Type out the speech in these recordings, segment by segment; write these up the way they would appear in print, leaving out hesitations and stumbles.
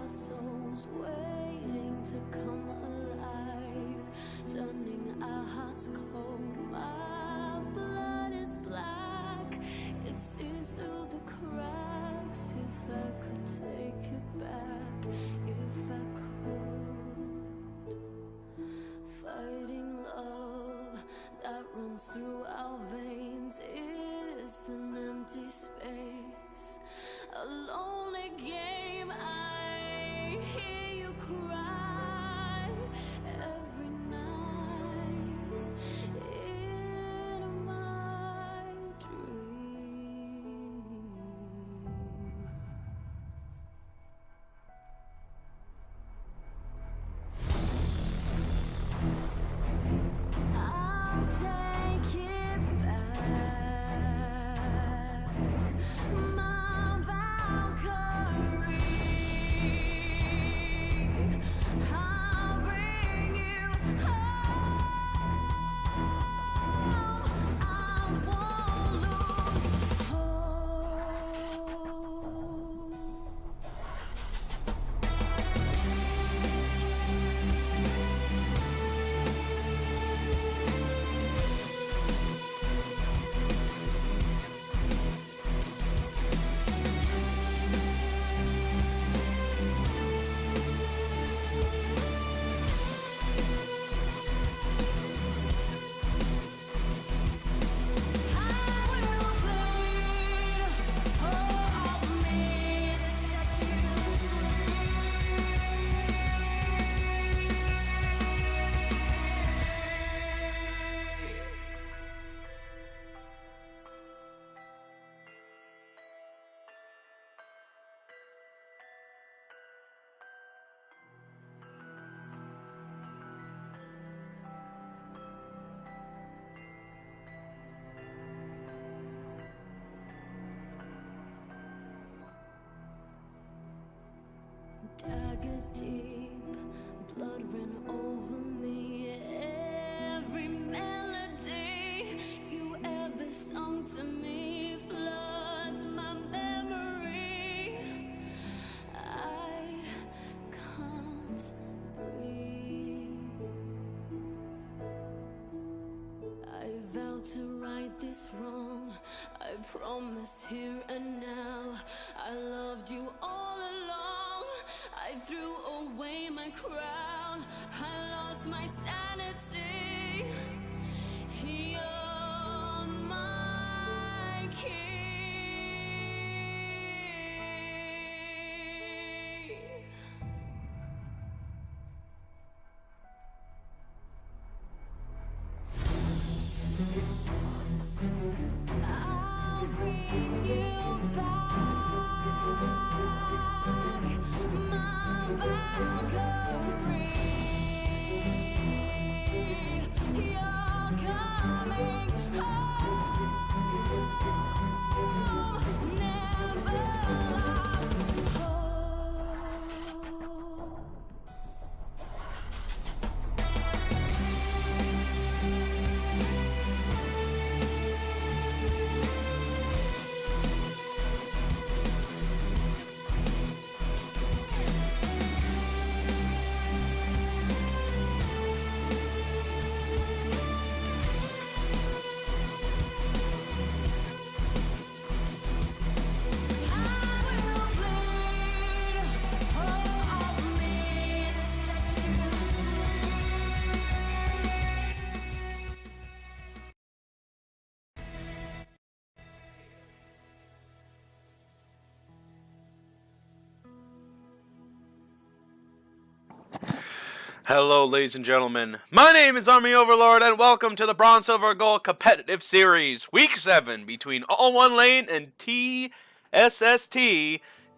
our souls waiting to come alive, turning our hearts cold. My blood is black, it seems through the cracks. If I could take it back, if I could. Fighting love that runs through our veins is an empty space, a lonely game. I hear you cry every night in my dreams. I'll take it back, my Valkyrie. I'll bring you home. I won't lose dagger deep, blood ran over me. Every melody you ever sung to me floods my memory. I can't breathe. I vow to right this wrong. I promise here and now. I loved you all along. I threw away my crown. I lost my sanity. You're my key. I'll bring you back, my Valkyrie. You're coming home. Never lost hope. Hello, ladies and gentlemen. My name is Army Overlord, and welcome to the Bronze, Silver, Gold Competitive Series, Week 7, between AllOneLane and TssT,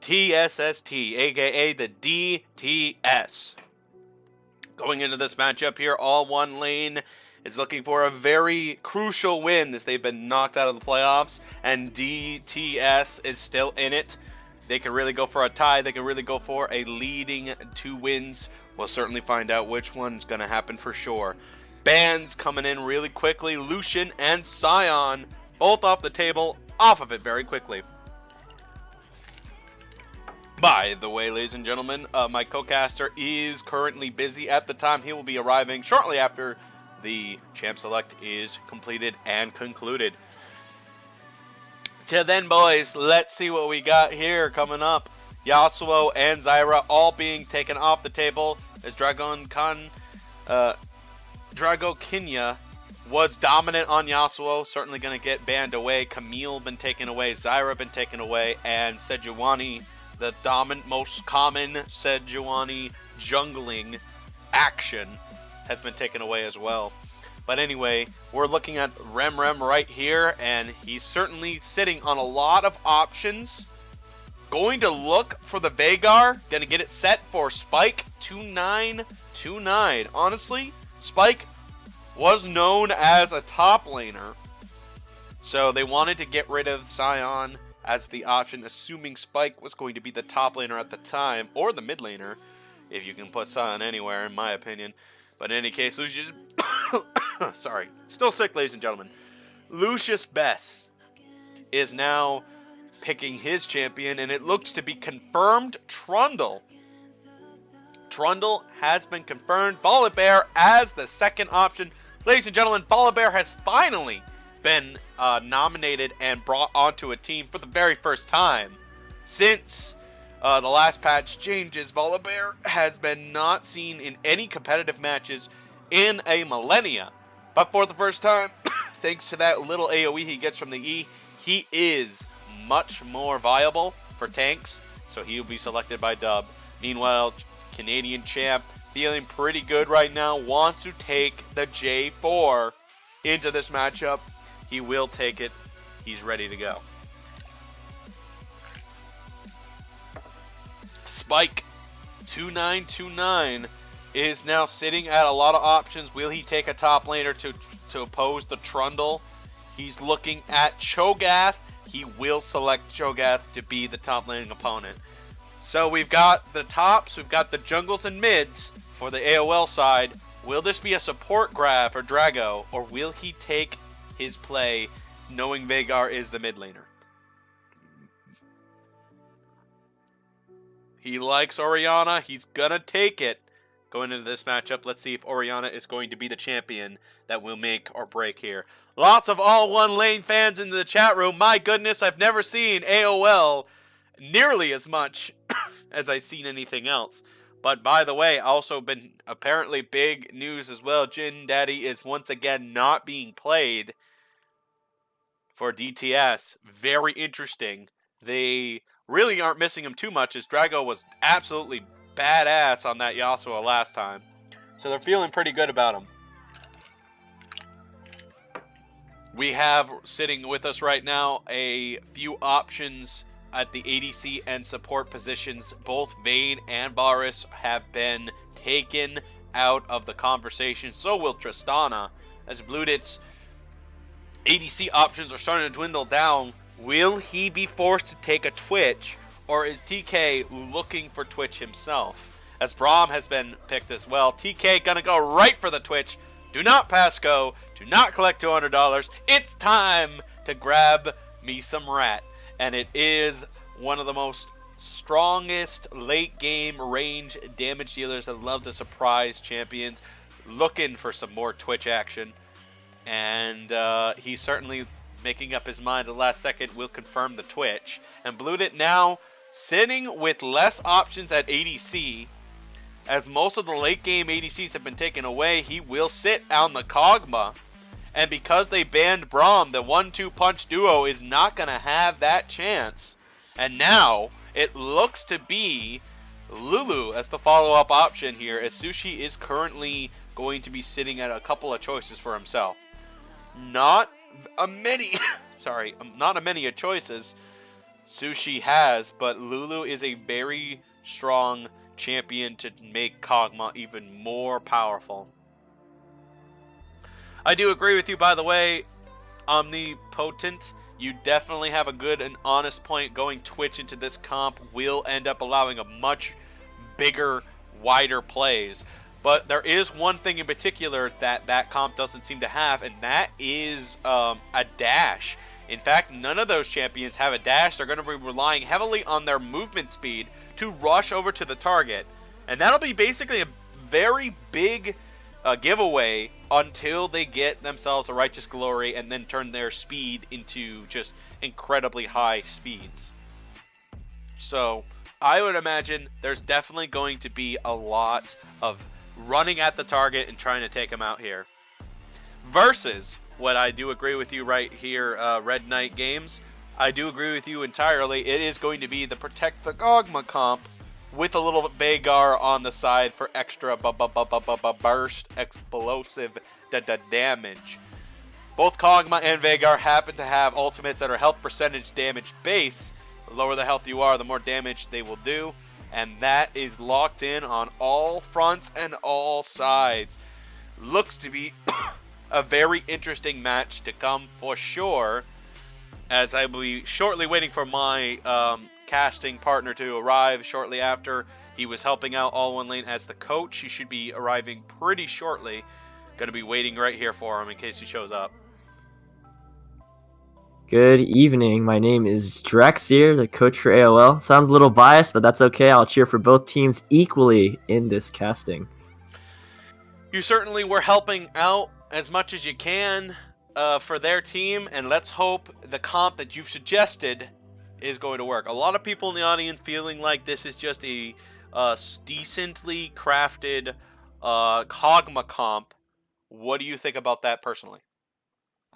aka the DTS. Going into this matchup here, AllOneLane is looking for a very crucial win as they've been knocked out of the playoffs, and DTS is still in it. They can really go for a tie. They can really go for a leading 2 wins. We'll certainly find out which one's going to happen for sure. Bans coming in really quickly. Lucian and Scion both off the table, off of it very quickly. By the way, ladies and gentlemen, my co-caster is currently busy at the time. He will be arriving shortly after the Champ Select is completed and concluded. Till then, boys, let's see what we got here coming up. Yasuo and Zyra all being taken off the table as Dragokinya was dominant on Yasuo, certainly going to get banned away. Camille been taken away, Zyra been taken away, and Sejuani, the most common Sejuani jungling action, has been taken away as well. But anyway, we're looking at Rem right here, and he's certainly sitting on a lot of options. Going to look for the Veigar, going to get it set for Spike 2929. Honestly, Spike was known as a top laner, so they wanted to get rid of Sion as the option, assuming Spike was going to be the top laner at the time, or the mid laner, if you can put Sion anywhere, in my opinion. But in any case, Lucius... Sorry. Still sick, ladies and gentlemen. Lucius Bess is now picking his champion, and it looks to be confirmed Trundle. Trundle has been confirmed. Volibear as the second option. Ladies and gentlemen, Volibear has finally been nominated and brought onto a team for the very first time since the last patch changes. Volibear has been not seen in any competitive matches in a millennia, but for the first time, thanks to that little AoE he gets from the E, he is much more viable for tanks, so he will be selected by Dub. Meanwhile, Canadian champ, feeling pretty good right now, wants to take the J4 into this matchup. He will take it. He's ready to go. Spike 2929 is now sitting at a lot of options. Will he take a top laner to oppose the Trundle? He's looking at Cho'Gath. He will select Cho'Gath to be the top laning opponent. So we've got the tops, we've got the jungles and mids for the AOL side. Will this be a support grab for Drago, or will he take his play knowing Veigar is the mid laner? He likes Orianna. He's gonna take it. Going into this matchup, let's see if Orianna is going to be the champion that will make or break here. Lots of AllOneLane fans in the chat room. My goodness, I've never seen AOL nearly as much as I've seen anything else. But by the way, also been apparently big news as well. Jin Daddy is once again not being played for DTS. Very interesting. They really aren't missing him too much, as Drago was absolutely badass on that Yasuo last time. So they're feeling pretty good about him. We have sitting with us right now a few options at the ADC and support positions. Both Vayne and Varus have been taken out of the conversation. So will Tristana, as Bludit's ADC options are starting to dwindle down. Will he be forced to take a Twitch, or is TK looking for Twitch himself? As Braum has been picked as well. TK gonna go right for the Twitch. Do not pass go. Do not collect $200. It's time to grab me some rat. And it is one of the most strongest late game range damage dealers that love to surprise champions. Looking for some more Twitch action. And he's certainly making up his mind at the last second. Will confirm the Twitch. And Bludit now sitting with less options at ADC. As most of the late game ADCs have been taken away, he will sit on the Kog'Maw. And because they banned Braum, the 1-2 punch duo is not going to have that chance. And now it looks to be Lulu as the follow-up option here, as Sushi is currently going to be sitting at a couple of choices for himself. Not a many choices Sushi has, but Lulu is a very strong champion to make Kog'Maw even more powerful. I do agree with you, by the way, Omnipotent. You definitely have a good and honest point. Going Twitch into this comp will end up allowing a much bigger, wider plays. But there is one thing in particular that comp doesn't seem to have, and that is a dash. In fact, none of those champions have a dash. They're going to be relying heavily on their movement speed to rush over to the target. And that'll be basically a very big giveaway until they get themselves a Righteous Glory and then turn their speed into just incredibly high speeds. So I would imagine there's definitely going to be a lot of running at the target and trying to take him out here. Versus what I do agree with you right here, Red Knight Games. I do agree with you entirely. It is going to be the Protect the Kog'Maw comp with a little Vhagar on the side for extra burst explosive damage. Both Kog'Maw and Vhagar happen to have ultimates that are health percentage damage base. The lower the health you are, the more damage they will do. And that is locked in on all fronts and all sides. Looks to be a very interesting match to come for sure. As I will be shortly waiting for my casting partner to arrive shortly after. He was helping out AllOneLane as the coach. He should be arriving pretty shortly. Going to be waiting right here for him in case he shows up. Good evening. My name is Drexier, the coach for AOL. Sounds a little biased, but that's okay. I'll cheer for both teams equally in this casting. You certainly were helping out as much as you can for their team, and let's hope the comp that you've suggested is going to work. A lot of people in the audience feeling like this is just a decently crafted Kog'Maw comp. What do you think about that personally?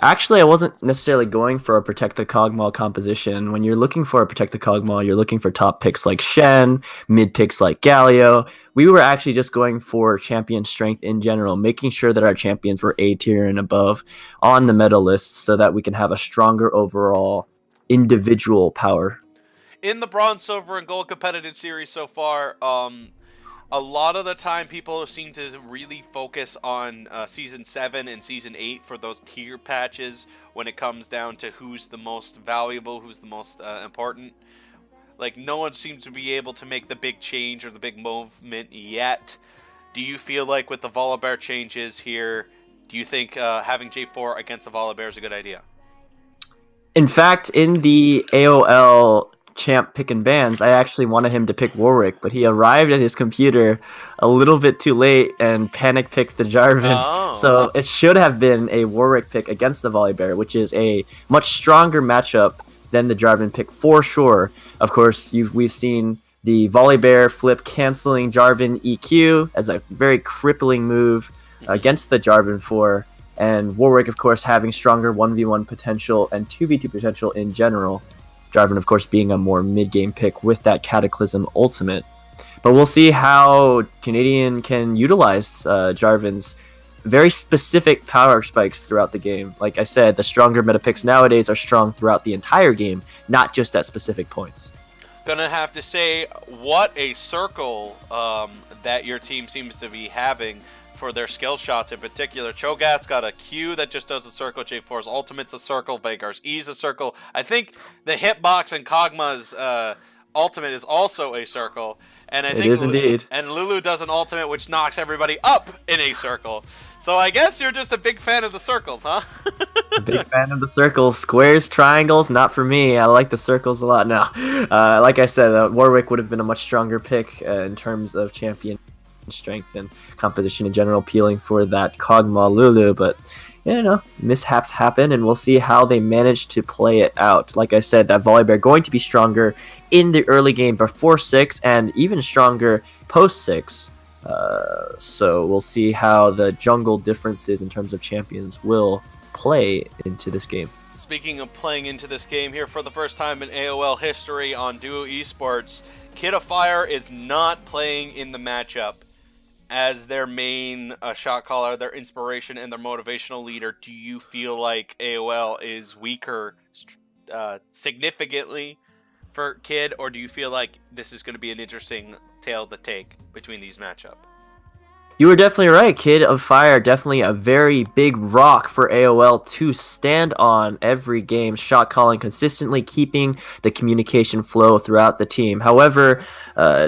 Actually, I wasn't necessarily going for a Protect the Kog'Maw composition. When you're looking for a Protect the Kog'Maw, you're looking for top picks like Shen, mid picks like Galio. We were actually just going for champion strength in general, making sure that our champions were A tier and above on the meta list so that we can have a stronger overall individual power. In the Bronze, Silver, and Gold competitive series so far, a lot of the time people seem to really focus on Season 7 and Season 8 for those tier patches when it comes down to who's the most valuable, who's the most important. Like, no one seems to be able to make the big change or the big movement yet. Do you feel like with the Volibear changes here, do you think having J4 against the Volibear is a good idea? In fact, in the AOL champ pick and bans, I actually wanted him to pick Warwick, but he arrived at his computer a little bit too late and panic picked the Jarvan. Oh. So it should have been a Warwick pick against the Volibear, which is a much stronger matchup than the Jarvan pick for sure. Of course, we've seen the Volibear flip canceling Jarvan EQ as a very crippling move against the Jarvan 4. And Warwick, of course, having stronger 1v1 potential and 2v2 potential in general. Jarvan, of course, being a more mid-game pick with that Cataclysm ultimate. But we'll see how Canadian can utilize Jarvan's very specific power spikes throughout the game. Like I said, the stronger meta picks nowadays are strong throughout the entire game, not just at specific points. Gonna have to say, what a circle that your team seems to be having for their skill shots in particular. Cho'Gath's got a Q that just does a circle, J4's ultimate's a circle, Vhagar's E's a circle. I think the hitbox and Kog'Maw's ultimate is also a circle. And I think it is indeed. And Lulu does an ultimate which knocks everybody up in a circle. So I guess you're just a big fan of the circles, huh? A big fan of the circles. Squares, triangles, not for me. I like the circles a lot now. Like I said, Warwick would have been a much stronger pick in terms of champion strength and composition in general, peeling for that Kog'Maw Lulu, but mishaps happen, and we'll see how they manage to play it out. Like I said, that Volibear going to be stronger in the early game before 6 and even stronger post 6. So we'll see how the jungle differences in terms of champions will play into this game. Speaking of playing into this game here for the first time in AOL history on Duo Esports, Kid of Fire is not playing in the matchup as their main shot caller, their inspiration, and their motivational leader. Do you feel like AOL is weaker significantly for Kid, or do you feel like this is going to be an interesting tale to take between these matchups? You were definitely right. Kid of Fire, definitely a very big rock for AOL to stand on every game, shot calling, consistently keeping the communication flow throughout the team. However,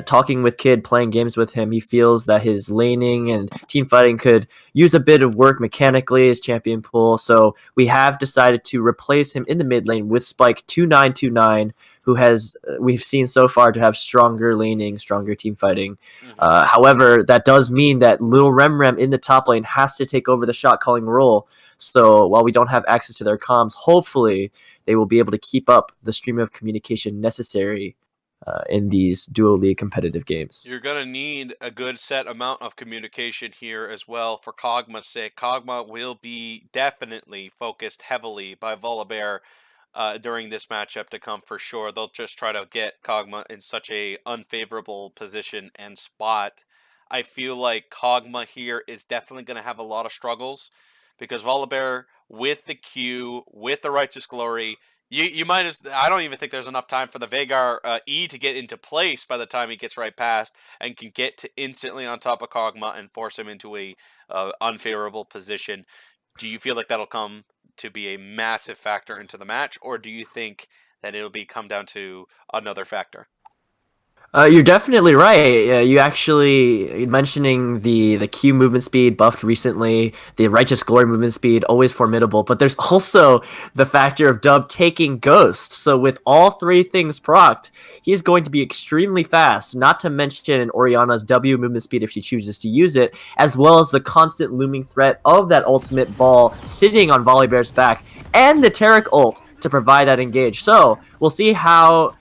talking with Kid, playing games with him, he feels that his laning and team fighting could use a bit of work mechanically as champion pool. So we have decided to replace him in the mid lane with Spike 2929, who has we've seen so far to have stronger laning, stronger team fighting. Mhm. However, that does mean that Little Remrem in the top lane has to take over the shot calling role. So while we don't have access to their comms, hopefully they will be able to keep up the stream of communication necessary in these duo league competitive games. You're going to need a good set amount of communication here as well for Kog'Maw's sake. Kog'Maw will be definitely focused heavily by Volibear during this matchup to come for sure. They'll just try to get Kog'Maw in such a unfavorable position and spot. I feel like Kog'Maw here is definitely going to have a lot of struggles because Volibear with the Q, with the Righteous Glory, you might as I don't even think there's enough time for the Veigar E to get into place by the time he gets right past and can get to instantly on top of Kog'Maw and force him into a unfavorable position. Do you feel like that'll come to be a massive factor into the match, or do you think that it'll come down to another factor? You're definitely right. You actually mentioning the Q movement speed buffed recently, the Righteous Glory movement speed always formidable, but there's also the factor of Dub taking Ghost. So with all three things procced, he is going to be extremely fast. Not to mention Orianna's W movement speed if she chooses to use it, as well as the constant looming threat of that ultimate ball sitting on Volibear's back, and the Taric ult to provide that engage. So we'll see how.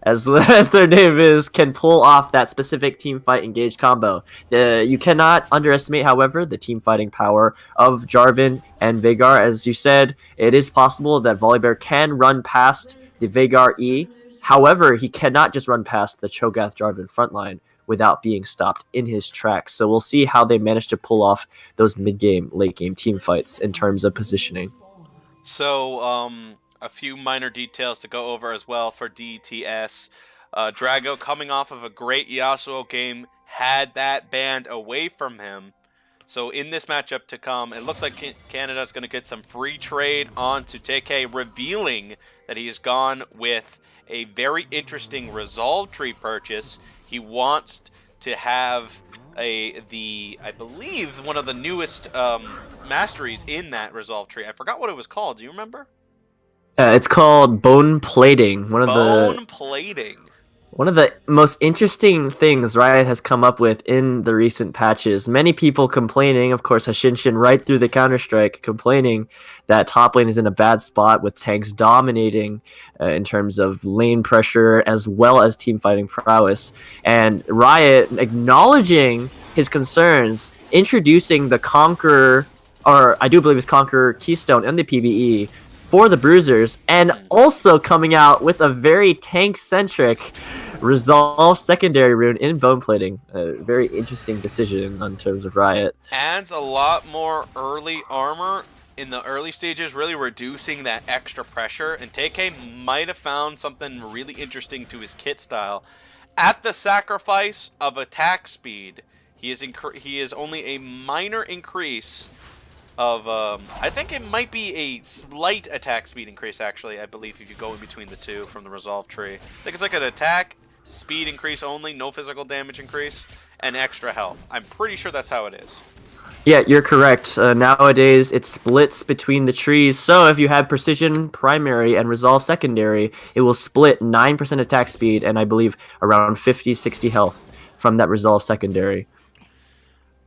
As their name is, can pull off that specific team fight engage combo. You cannot underestimate, however, the team fighting power of Jarvan and Veigar. As you said, it is possible that Volibear can run past the Veigar E. However, he cannot just run past the Cho'Gath Jarvan frontline without being stopped in his tracks. So we'll see how they manage to pull off those mid-game, late-game team fights in terms of positioning. So, a few minor details to go over as well for TssT. Drago, coming off of a great Yasuo game, had that banned away from him. So in this matchup to come, it looks like Canada's going to get some free trade onto TK, revealing that he has gone with a very interesting Resolve Tree purchase. He wants to have I believe, one of the newest masteries in that Resolve Tree. I forgot what it was called. Do you remember? It's called bone plating. One of the most interesting things Riot has come up with in the recent patches. Many people complaining, of course, Hashinshin right through the Counter-Strike, complaining that top lane is in a bad spot with tanks dominating in terms of lane pressure as well as team fighting prowess. And Riot acknowledging his concerns, introducing the Conqueror, or I do believe it's Conqueror Keystone and the PvE, for the Bruisers, and also coming out with a very tank-centric Resolve secondary rune in bone plating. A very interesting decision in terms of Riot. Adds a lot more early armor in the early stages, really reducing that extra pressure, and TK might have found something really interesting to his kit style. At the sacrifice of attack speed, he is only a minor increase of, I think it might be a slight attack speed increase, actually, I believe, if you go in between the two from the Resolve Tree. I think it's like an attack speed increase only, no physical damage increase, and extra health. I'm pretty sure that's how it is. Yeah, you're correct. Nowadays, it splits between the trees, so if you have Precision Primary and Resolve Secondary, it will split 9% attack speed and I believe around 50-60 health from that Resolve Secondary.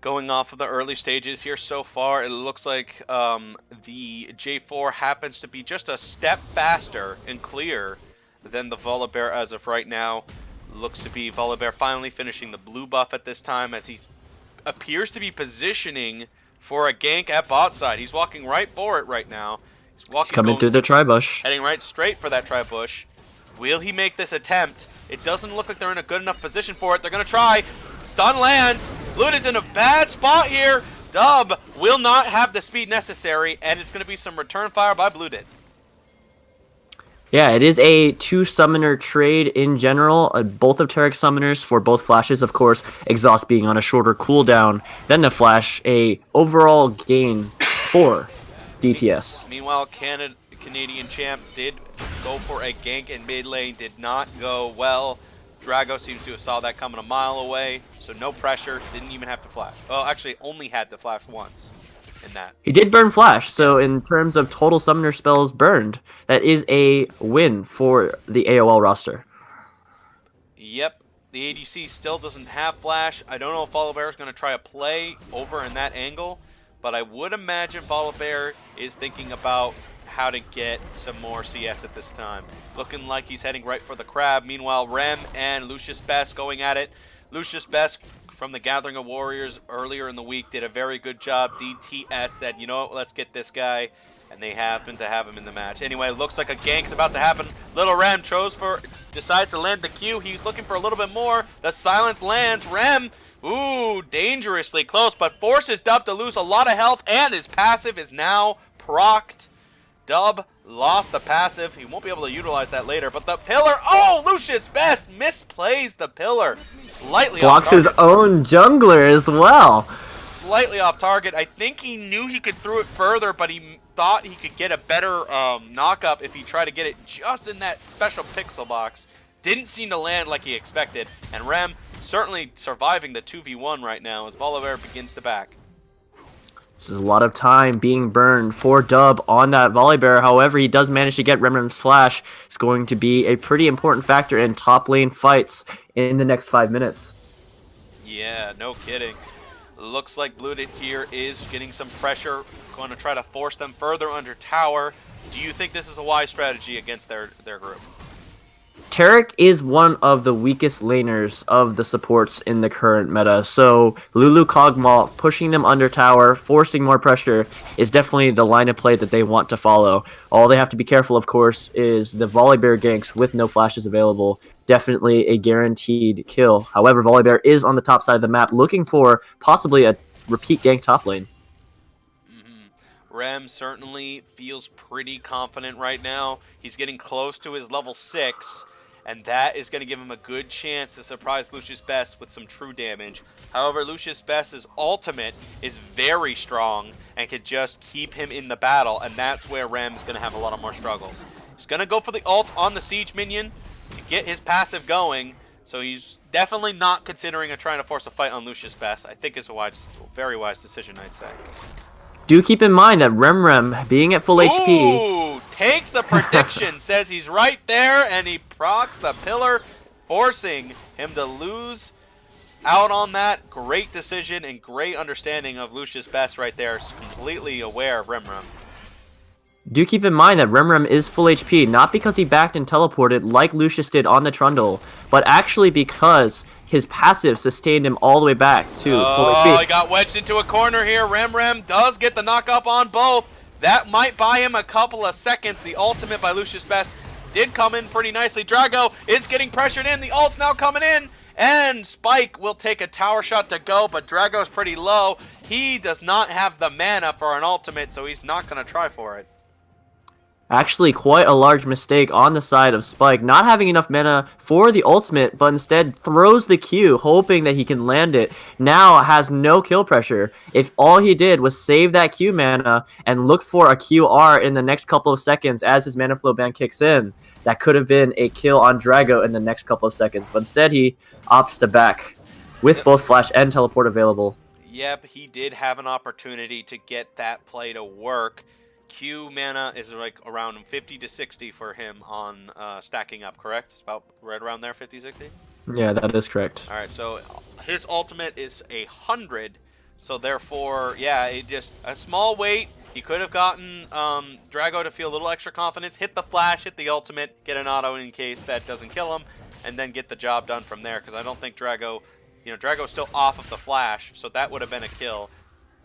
Going off of the early stages here so far, it looks like the J4 happens to be just a step faster and clear than the Volibear as of right now. Looks to be Volibear finally finishing the blue buff at this time as he appears to be positioning for a gank at bot side. He's walking right for it right now. He's coming through the tri-bush. Heading right straight for that tri-bush. Will he make this attempt? It doesn't look like they're in a good enough position for it. They're going to try. Stun lands. Luna's in a bad spot here. Dub will not have the speed necessary, and it's going to be some return fire by Blue Did. Yeah, it is a 2-summoner trade in general. Both of Taric's summoners for both flashes, of course, Exhaust being on a shorter cooldown than the flash, a overall gain for TssT. Meanwhile, Canadian champ did go for a gank in mid lane, did not go well. Drago seems to have saw that coming a mile away, so no pressure, didn't even have to flash. Well, actually, only had to flash once. in that. He did burn Flash, so in terms of total summoner spells burned, that is a win for the AOL roster. Yep, the ADC still doesn't have Flash. I don't know if Volibear is going to try a play over in that angle, but I would imagine Volibear is thinking about how to get some more CS at this time. Looking like he's heading right for the crab. Meanwhile, Rem and Lucius Best going at it. Lucius Best from the Gathering of Warriors earlier in the week did a very good job. TssT said, you know what, let's get this guy. And they happen to have him in the match. Anyway, looks like a gank is about to happen. Little Rem decides to land the Q. He's looking for a little bit more. The silence lands. Rem, ooh, dangerously close, but forces Dub to lose a lot of health, and his passive is now procced. Dub lost the passive. He won't be able to utilize that later, but the pillar, oh, Lucius Best misplays the pillar. Slightly blocks off target. His own jungler as well. Slightly off target. I think he knew he could throw it further, but he thought he could get a better knock-up if he tried to get it just in that special pixel box. Didn't seem to land like he expected, and Rem certainly surviving the 2v1 right now as Volibear begins to back. This is a lot of time being burned for Dub on that Volibear. However, he does manage to get Remnant's Flash. It's going to be a pretty important factor in top lane fights in the next 5 minutes. Yeah, no kidding. Looks like Blooded here is getting some pressure, going to try to force them further under tower. Do you think this is a wise strategy against their group? Taric is one of the weakest laners of the supports in the current meta, so Lulu Kog'Maw pushing them under tower, forcing more pressure, is definitely the line of play that they want to follow. All they have to be careful, of course, is the Volibear ganks with no flashes available. Definitely a guaranteed kill. However, Volibear is on the top side of the map looking for possibly a repeat gank top lane. Rem certainly feels pretty confident right now. He's getting close to his level 6, and that is going to give him a good chance to surprise Lucius Best with some true damage. However, Lucius Best's ultimate is very strong and could just keep him in the battle, and that's where Rem's going to have a lot of more struggles. He's going to go for the ult on the siege minion to get his passive going, so he's definitely not considering trying to force a fight on Lucius Best. I think it's a very wise decision, I'd say. Do keep in mind that Rem being at full HP... Ooh, takes the prediction, says he's right there, and he procs the pillar, forcing him to lose out on that. Great decision and great understanding of Lucius Best right there. Completely aware of Rem. Do keep in mind that Rem is full HP, not because he backed and teleported like Lucius did on the Trundle, but actually because his passive sustained him all the way back to full HP. Oh, he got wedged into a corner here. Rem does get the knock up on both. That might buy him a couple of seconds. The ultimate by Lucius Best did come in pretty nicely. Drago is getting pressured in. The ult's now coming in. And Spike will take a tower shot to go, but Drago's pretty low. He does not have the mana for an ultimate, so he's not going to try for it. Actually, quite a large mistake on the side of Spike, not having enough mana for the ultimate, but instead throws the Q, hoping that he can land it. Now has no kill pressure. If all he did was save that Q mana and look for a QR in the next couple of seconds as his mana flow ban kicks in, that could have been a kill on Drago in the next couple of seconds. But instead, he opts to back with both flash and teleport available. Yep, he did have an opportunity to get that play to work. Q mana is like around 50 to 60 for him on stacking up, correct? It's about right around there, 50, 60? Yeah, that is correct. All right, so his ultimate is 100, so therefore, yeah, it just a small wait. He could have gotten Drago to feel a little extra confidence, hit the flash, hit the ultimate, get an auto in case that doesn't kill him, and then get the job done from there, because I don't think Drago, Drago's still off of the flash, so that would have been a kill.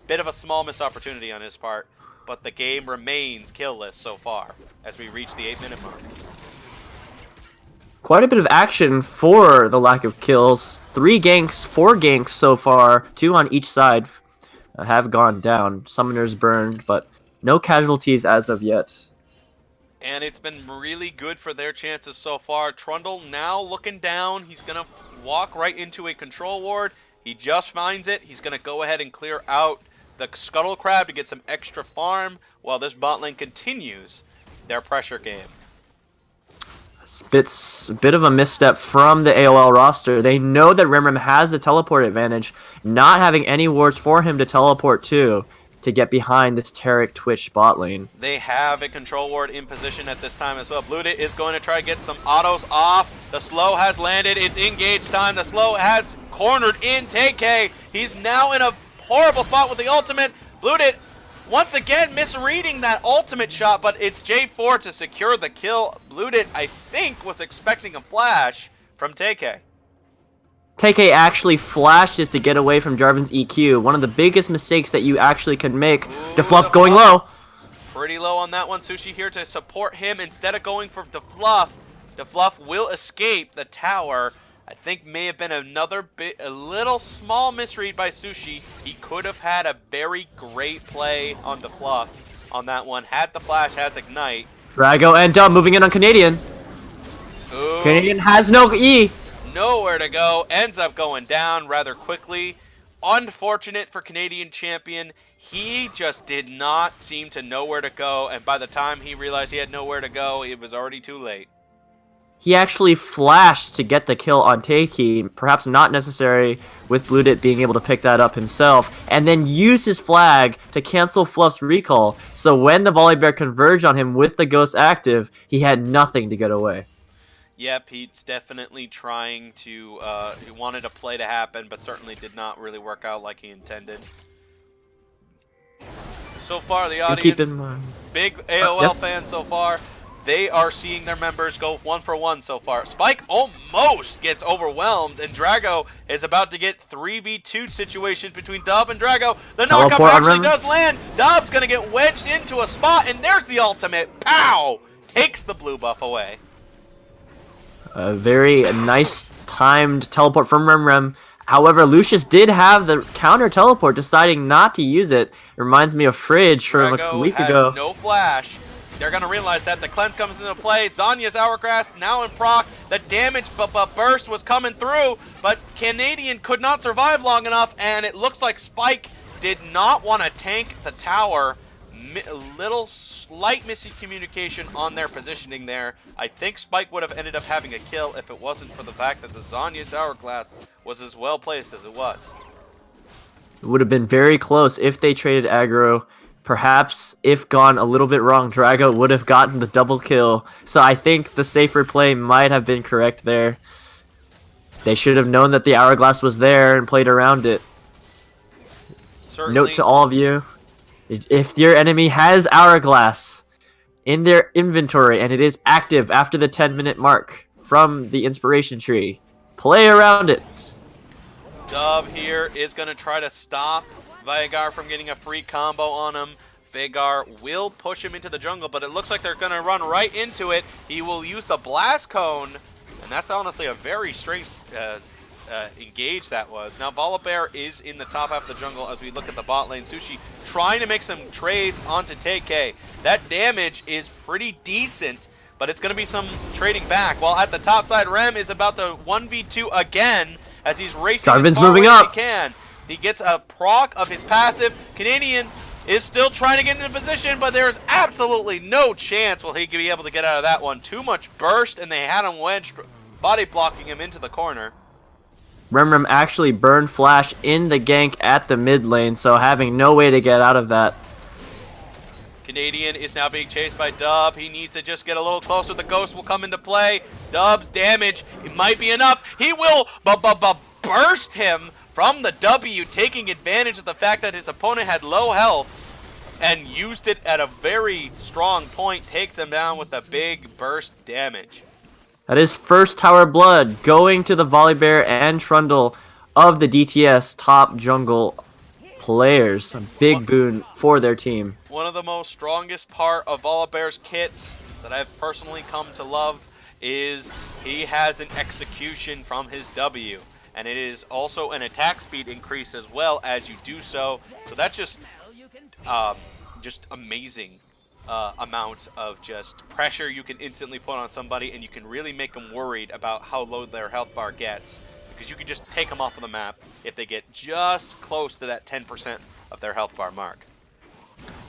Bit of a small missed opportunity on his part. But the game remains killless so far as we reach the 8-minute mark. Quite a bit of action for the lack of kills. 3 ganks, 4 ganks so far, 2 on each side have gone down. Summoners burned, but no casualties as of yet. And it's been really good for their chances so far. Trundle now looking down. He's going to walk right into a control ward. He just finds it. He's going to go ahead and clear out the Scuttle Crab to get some extra farm while this bot lane continues their pressure game. It's a bit of a misstep from the AOL roster. They know that Rem has the teleport advantage, not having any wards for him to teleport to. to get behind this Tarek Twitch bot lane. They have a control ward in position at this time as well. Bludit is going to try to get some autos off. The slow has landed. It's engage time. The slow has cornered in TssT. He's now in a horrible spot with the ultimate. Bludit once again misreading that ultimate shot, but it's J4 to secure the kill. Bludit, I think, was expecting a flash from TssT. TssT actually flashes to get away from Jarvan's EQ. One of the biggest mistakes that you actually can make. Defluff going low. Pretty low on that one. Sushi here to support him instead of going for Defluff. Defluff will escape the tower. I think may have been a little small misread by Sushi. He could have had a very great play on Defluff on that one. Had the flash, has Ignite. Drago and Dub moving in on Canadian. Ooh. Canadian has no E. Nowhere to go, ends up going down rather quickly. Unfortunate for Canadian champion. He just did not seem to know where to go, and by the time he realized he had nowhere to go, it was already too late. He actually flashed to get the kill on TssT, perhaps not necessary with Bludit being able to pick that up himself, and then used his flag to cancel Fluff's recall. So when the Volibear converged on him with the Ghost active, he had nothing to get away. Yeah, Pete's definitely trying to, he wanted a play to happen, but certainly did not really work out like he intended. So far, the audience, big AOL fans so far, they are seeing their members go 1-for-1 so far. Spike almost gets overwhelmed, and Drago is about to get 3v2 situations between Dub and Drago. The knockup actually does land. Dub's going to get wedged into a spot, and there's the ultimate. Pow! Takes the blue buff away. A very nice timed teleport from Remrem. However, Lucius did have the counter teleport, deciding not to use it. Reminds me of Fridge from a week ago. No flash. They're going to realize that the cleanse comes into play. Zanya's Hourglass now in proc. The damage burst was coming through, but Canadian could not survive long enough, and it looks like Spike did not want to tank the tower. A little slight miscommunication on their positioning there. I think Spike would have ended up having a kill if it wasn't for the fact that the Zanya's Hourglass was as well placed as it was. It would have been very close if they traded aggro. Perhaps, if gone a little bit wrong, Drago would have gotten the double kill. So I think the safer play might have been correct there. They should have known that the Hourglass was there and played around it. Certainly. Note to all of you, if your enemy has Hourglass in their inventory and it is active after the 10-minute mark from the inspiration tree, play around it. Dub here is going to try to stop Veigar from getting a free combo on him. Veigar will push him into the jungle, but it looks like they're going to run right into it. He will use the Blast Cone, and that's honestly a very strange engage that was. Now Volibear is in the top half of the jungle as we look at the bot lane. Sushi trying to make some trades onto TssT. That damage is pretty decent, but it's going to be some trading back. While at the top side, Rem is about to 1v2 again as he's racing as far away as he can. He gets a proc of his passive. Canadian is still trying to get into position, but there's absolutely no chance will he be able to get out of that one. Too much burst, and they had him wedged, body blocking him into the corner. Remrem actually burned Flash in the gank at the mid lane, so having no way to get out of that. Canadian is now being chased by Dub. He needs to just get a little closer. The Ghost will come into play. Dub's damage, it might be enough. He will burst him from the W, taking advantage of the fact that his opponent had low health and used it at a very strong point. Takes him down with a big burst damage. That is first tower blood going to the Volibear and Trundle of the DTS top jungle players. A big boon for their team. One of the most strongest part of Volibear's kits that I've personally come to love is he has an execution from his W. And it is also an attack speed increase as well as you do so. So that's just amazing amounts of just pressure you can instantly put on somebody, and you can really make them worried about how low their health bar gets, because you can just take them off of the map if they get just close to that 10% of their health bar mark.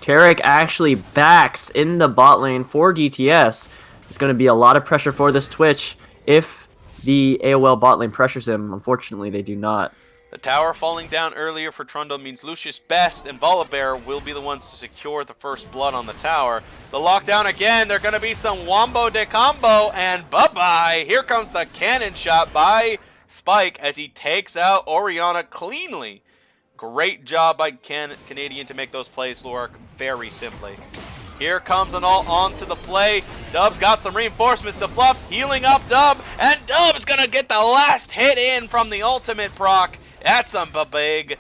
Tarek actually backs in the bot lane for DTS. It's going to be a lot of pressure for this Twitch if the AOL bot lane pressures him. Unfortunately, they do not. The tower falling down earlier for Trundle means Lucius Best and Volibear will be the ones to secure the first blood on the tower. The lockdown again, they're going to be some wombo de combo, and bye-bye. Here comes the cannon shot by Spike as he takes out Orianna cleanly. Great job by Canadian to make those plays work very simply. Here comes an ult onto the play. Dub's got some reinforcements to Fluff, healing up Dub, and Dub is going to get the last hit in from the ultimate proc. That's some big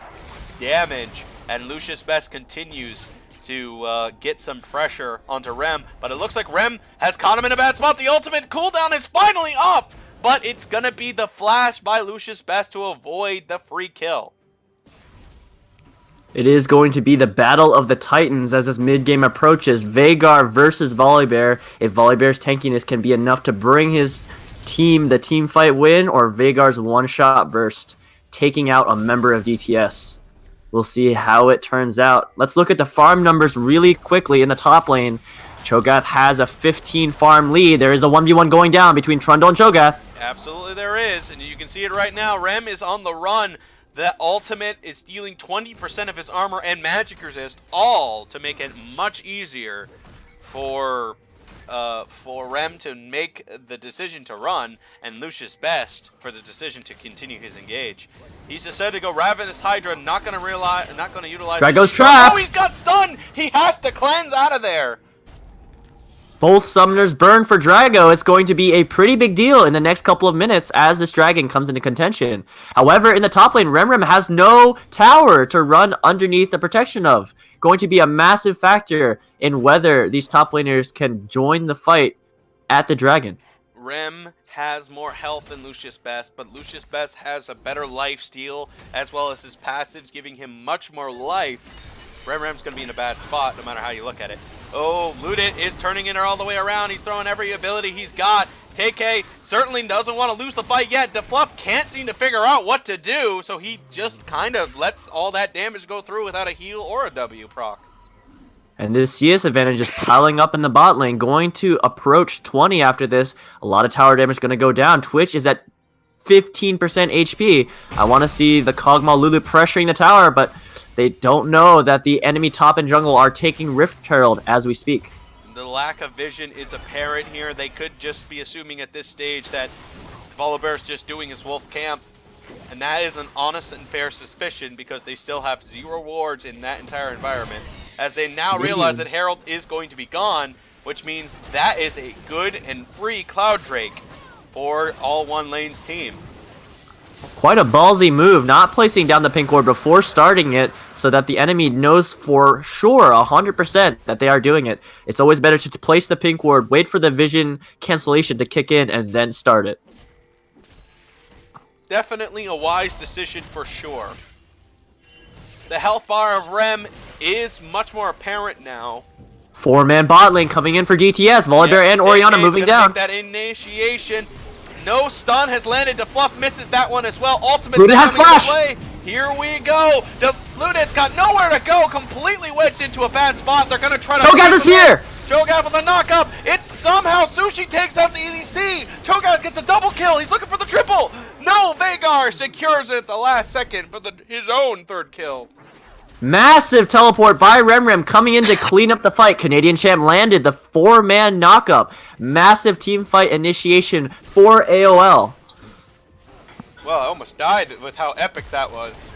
damage, and Lucius Best continues to get some pressure onto Rem, but it looks like Rem has caught him in a bad spot. The ultimate cooldown is finally up, but it's going to be the flash by Lucius Best to avoid the free kill. It is going to be the battle of the Titans as this mid-game approaches. Veigar versus Volibear. If Volibear's tankiness can be enough to bring his team the team fight win, or Veigar's one-shot burst taking out a member of DTS. We'll see how it turns out. Let's look at the farm numbers really quickly in the top lane. Cho'Gath has a 15 farm lead. There is a 1v1 going down between Trundle and Cho'Gath. Absolutely there is, and you can see it right now. Rem is on the run. The ultimate is stealing 20% of his armor and magic resist, all to make it much easier for Rem to make the decision to run, and Lucius Best for the decision to continue his engage. He's decided to go Ravenous Hydra, not going to utilize. Drago's trapped. Oh, he's got stunned. He has to cleanse out of there. Both summoners burn for Drago. It's going to be a pretty big deal in the next couple of minutes as this dragon comes into contention. However, in the top lane, Remrem has no tower to run underneath the protection of. Going to be a massive factor in whether these top laners can join the fight at the dragon. Rem has more health than Lucius Best, but Lucius Best has a better life steal as well as his passives giving him much more life. Rem's going to be in a bad spot no matter how you look at it. Oh, Ludit is turning it all the way around. He's throwing every ability he's got. KK certainly doesn't want to lose the fight yet. DeFluff can't seem to figure out what to do, so he just kind of lets all that damage go through without a heal or a W proc. And this CS advantage is piling up in the bot lane, going to approach 20 after this. A lot of tower damage going to go down. Twitch is at 15% HP. I want to see the Kog'Maw Lulu pressuring the tower, but they don't know that the enemy top and jungle are taking Rift Herald as we speak. The lack of vision is apparent here. They could just be assuming at this stage that Volibear's just doing his wolf camp. And that is an honest and fair suspicion because they still have 0 wards in that entire environment. As they now realize that Herald is going to be gone, which means that is a good and free Cloud Drake for AllOneLane's team. Quite a ballsy move, not placing down the pink ward before starting it so that the enemy knows for sure, 100%, that they are doing it. It's always better to place the pink ward, wait for the vision cancellation to kick in, and then start it. Definitely a wise decision for sure. The health bar of Rem is much more apparent now. 4-man bot lane coming in for DTS. Volibear and Orianna moving down. That initiation. No stun has landed. DeFluff misses that one as well. Ultimate Ludit has flash. Play. Here we go. Ludit's got nowhere to go. Completely wedged into a bad spot. They're going to try to... Cho'Gath is here. Cho'Gath with a knock-up. It's somehow Sushi takes out the EDC. Cho'Gath gets a double kill. He's looking for the triple. No, Veigar secures it at the last second for his own 3rd kill. Massive teleport by Remrem coming in to clean up the fight. Canadian champ landed the 4-man knockup. Massive team fight initiation for AOL. Well, I almost died with how epic that was.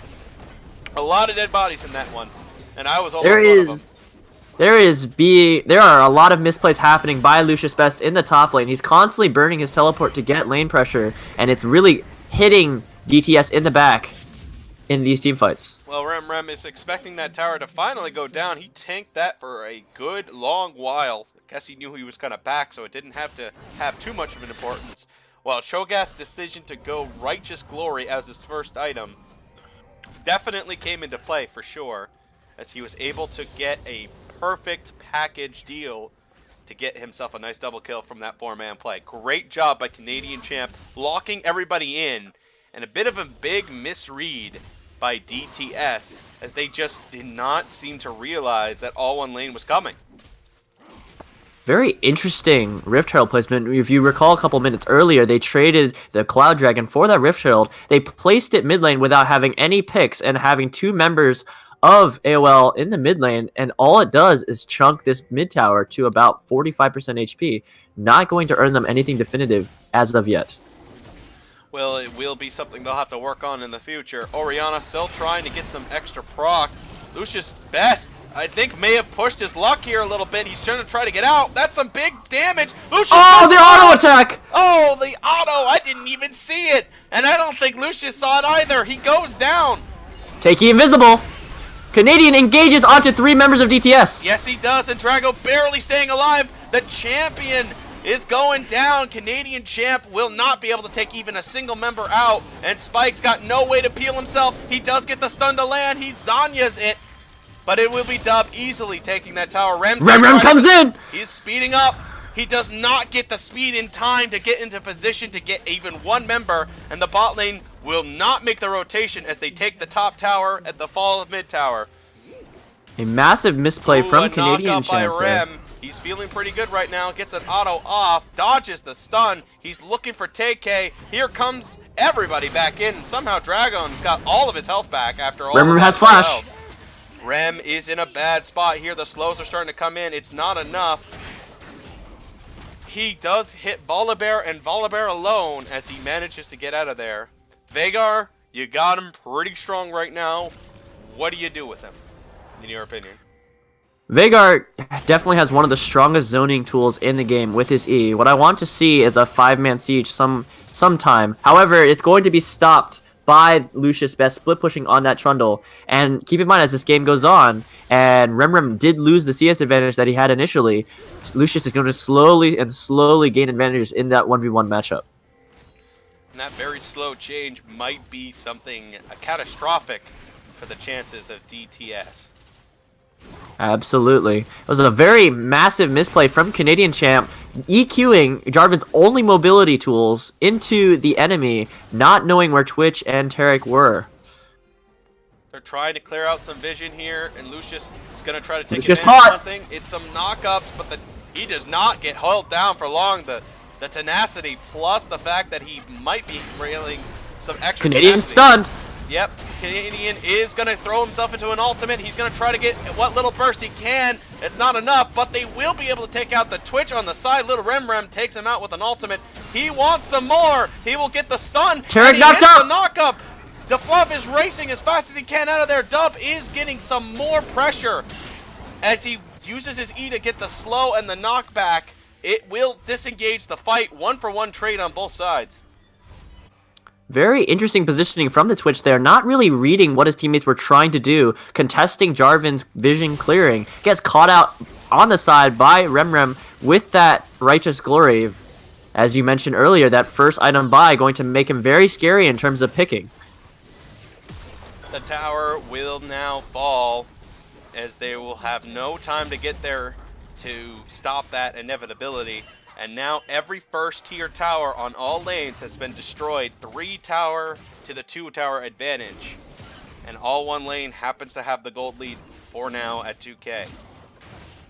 A lot of dead bodies in that one. And I was almost one of them. There are a lot of misplays happening by Lucius Best in the top lane. He's constantly burning his teleport to get lane pressure, and it's really hitting DTS in the back in these team fights. Well, Rem is expecting that tower to finally go down. He tanked that for a good long while. I guess he knew he was kind of back, so it didn't have to have too much of an importance. Well, Cho'Gath's decision to go Righteous Glory as his first item definitely came into play for sure, as he was able to get a perfect package deal to get himself a nice double kill from that 4-man play. Great job by Canadian champ locking everybody in, and a bit of a big misread by DTS as they just did not seem to realize that AllOneLane was coming. Very interesting Rift Herald placement. If you recall a couple minutes earlier, they traded the Cloud Dragon for that Rift Herald. They placed it mid lane without having any picks and having 2 members of AOL in the mid lane, and all it does is chunk this mid tower to about 45% HP. Not going to earn them anything definitive as of yet. Well, it will be something they'll have to work on in the future. Orianna still trying to get some extra proc. Lucius Best, I think, may have pushed his luck here a little bit. He's trying to try to get out. That's some big damage. Lucius Oh, the auto attack! Oh, the auto! I didn't even see it. And I don't think Lucius saw it either. He goes down. Takey invisible. Canadian engages onto 3 members of DTS. Yes, he does. And Drago barely staying alive. The champion is going down. Canadian champ will not be able to take even a single member out. And Spike's got no way to peel himself. He does get the stun to land. He Zanya's it. But it will be Dub easily taking that tower. Rem comes in. He's speeding up. He does not get the speed in time to get into position to get even 1 member. And the bot lane will not make the rotation as they take the top tower at the fall of mid tower. A massive misplay from Canadian by champ. Rem. He's feeling pretty good right now. Gets an auto off. Dodges the stun. He's looking for TK. Here comes everybody back in. And somehow Dragon's got all of his health back after all. Rem has flash. Health. Rem is in a bad spot here. The slows are starting to come in. It's not enough. He does hit Volibear and Volibear alone as he manages to get out of there. Veigar, you got him pretty strong right now. What do you do with him, in your opinion? Veigar definitely has one of the strongest zoning tools in the game with his E. What I want to see is a 5-man siege sometime. However, it's going to be stopped by Lucius Best split pushing on that Trundle. And keep in mind, as this game goes on, and Rem did lose the CS advantage that he had initially, Lucius is going to slowly gain advantages in that 1v1 matchup. And that very slow change might be something catastrophic for the chances of DTS. Absolutely. It was a very massive misplay from Canadian champ, EQing Jarvan's only mobility tools into the enemy, not knowing where Twitch and Tarek were. They're trying to clear out some vision here, and Lucius is going to try to take Lucius advantage caught. of something. It's some knockups, but he does not get held down for long. The tenacity, plus the fact that he might be railing some extra Canadian tenacity. stunned. Yep, Canadian is going to throw himself into an ultimate. He's going to try to get what little burst he can. It's not enough, but they will be able to take out the Twitch on the side. Little Rem takes him out with an ultimate. He wants some more. He will get the stun. Tarek knocked out. The knockup. The Fluff is racing as fast as he can out of there. Dub is getting some more pressure as he uses his E to get the slow and the knockback. It will disengage the fight. 1-for-1 trade on both sides. Very interesting positioning from the Twitch there, not really reading what his teammates were trying to do, contesting Jarvan's vision clearing, gets caught out on the side by Rem with that Righteous Glory. As you mentioned earlier, that first item buy going to make him very scary in terms of picking. The tower will now fall as they will have no time to get there to stop that inevitability. And now every first tier tower on all lanes has been destroyed. 3 tower to the 2 tower advantage. And AllOneLane happens to have the gold lead for now at 2K.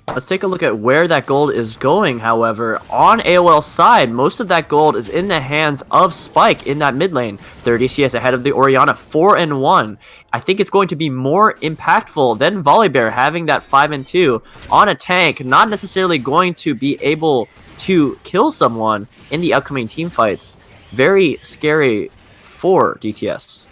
Let's take a look at where that gold is going, however. On AOL's side, most of that gold is in the hands of Spike in that mid lane. 30 CS ahead of the Orianna, 4-1. I think it's going to be more impactful than Volibear having that 5-2 on a tank. Not necessarily going to be able to kill someone in the upcoming team fights. Very scary for DTS.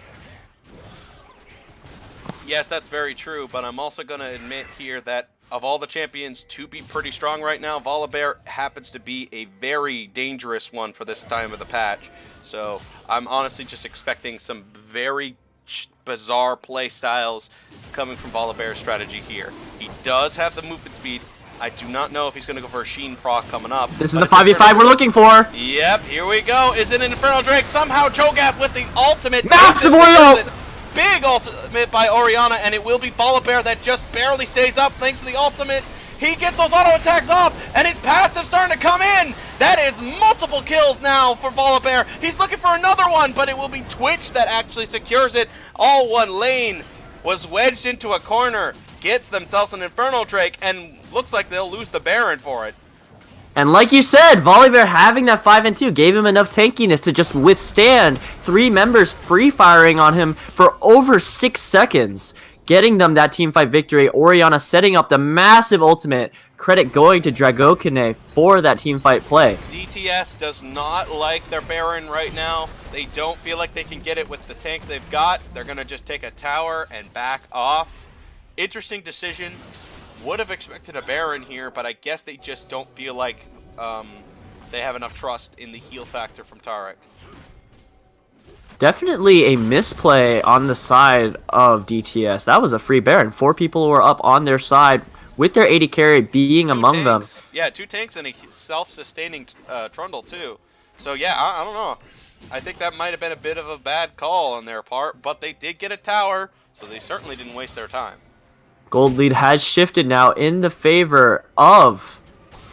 Yes, that's very true, but I'm also going to admit here that of all the champions to be pretty strong right now, Volibear happens to be a very dangerous one for this time of the patch. So I'm honestly just expecting some very bizarre play styles coming from Volibear's strategy here. He does have the movement speed. I do not know if he's going to go for a Sheen proc coming up. This is the 5v5 we're looking for. Yep, here we go. Is it an Infernal Drake? Somehow Cho'Gath with the ultimate. Massive Oreo! Big ultimate by Orianna, and it will be Volibear that just barely stays up thanks to the ultimate. He gets those auto attacks off, and his passive starting to come in. That is multiple kills now for Volibear. He's looking for another one, but it will be Twitch that actually secures it. AllOneLane was wedged into a corner, gets themselves an Infernal Drake, and looks like they'll lose the Baron for it. And like you said, Volibear having that 5 and 2 gave him enough tankiness to just withstand 3 members free firing on him for over 6 seconds, getting them that team fight victory. Orianna setting up the massive ultimate. Credit going to Dragokine for that team fight play. DTS does not like their Baron right now. They don't feel like they can get it with the tanks they've got. They're going to just take a tower and back off. Interesting decision. Would have expected a Baron here, but I guess they just don't feel like they have enough trust in the heal factor from Tarek. Definitely a misplay on the side of DTS. That was a free Baron. 4 people were up on their side with their AD carry being among them. Yeah, 2 tanks and a self-sustaining Trundle too. So yeah, I don't know. I think that might have been a bit of a bad call on their part, but they did get a tower, so they certainly didn't waste their time. Gold lead has shifted now in the favor of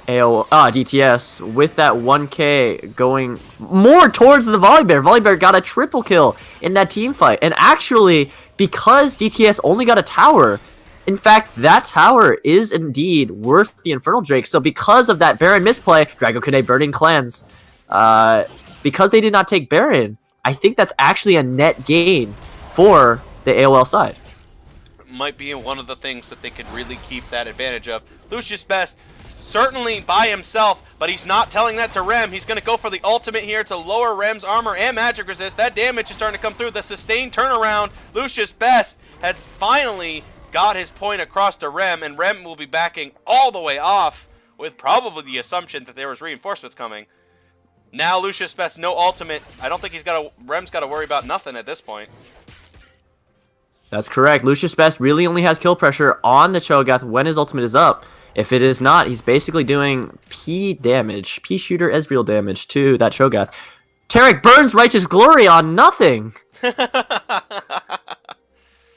DTS with that 1K going more towards the Volibear. Volibear got a triple kill in that team fight. And actually, because DTS only got a tower, in fact, that tower is indeed worth the Infernal Drake. So because of that Baron misplay, Dragokine burning clans, because they did not take Baron, I think that's actually a net gain for the AOL side. Might be one of the things that they could really keep that advantage of. Lucius Best certainly by himself, but he's not telling that to Rem. He's going to go for the ultimate here to lower Rem's armor and magic resist. That damage is starting to come through. The sustained turnaround. Lucius Best has finally got his point across to Rem, and Rem will be backing all the way off with probably the assumption that there was reinforcements coming. Now Lucius Best, no ultimate. I don't think Rem's got to worry about nothing at this point. That's correct. Lucius Best really only has kill pressure on the Cho'Gath when his ultimate is up. If it is not, he's basically doing P damage, P shooter Ezreal damage to that Cho'Gath. Tarek burns Righteous Glory on nothing.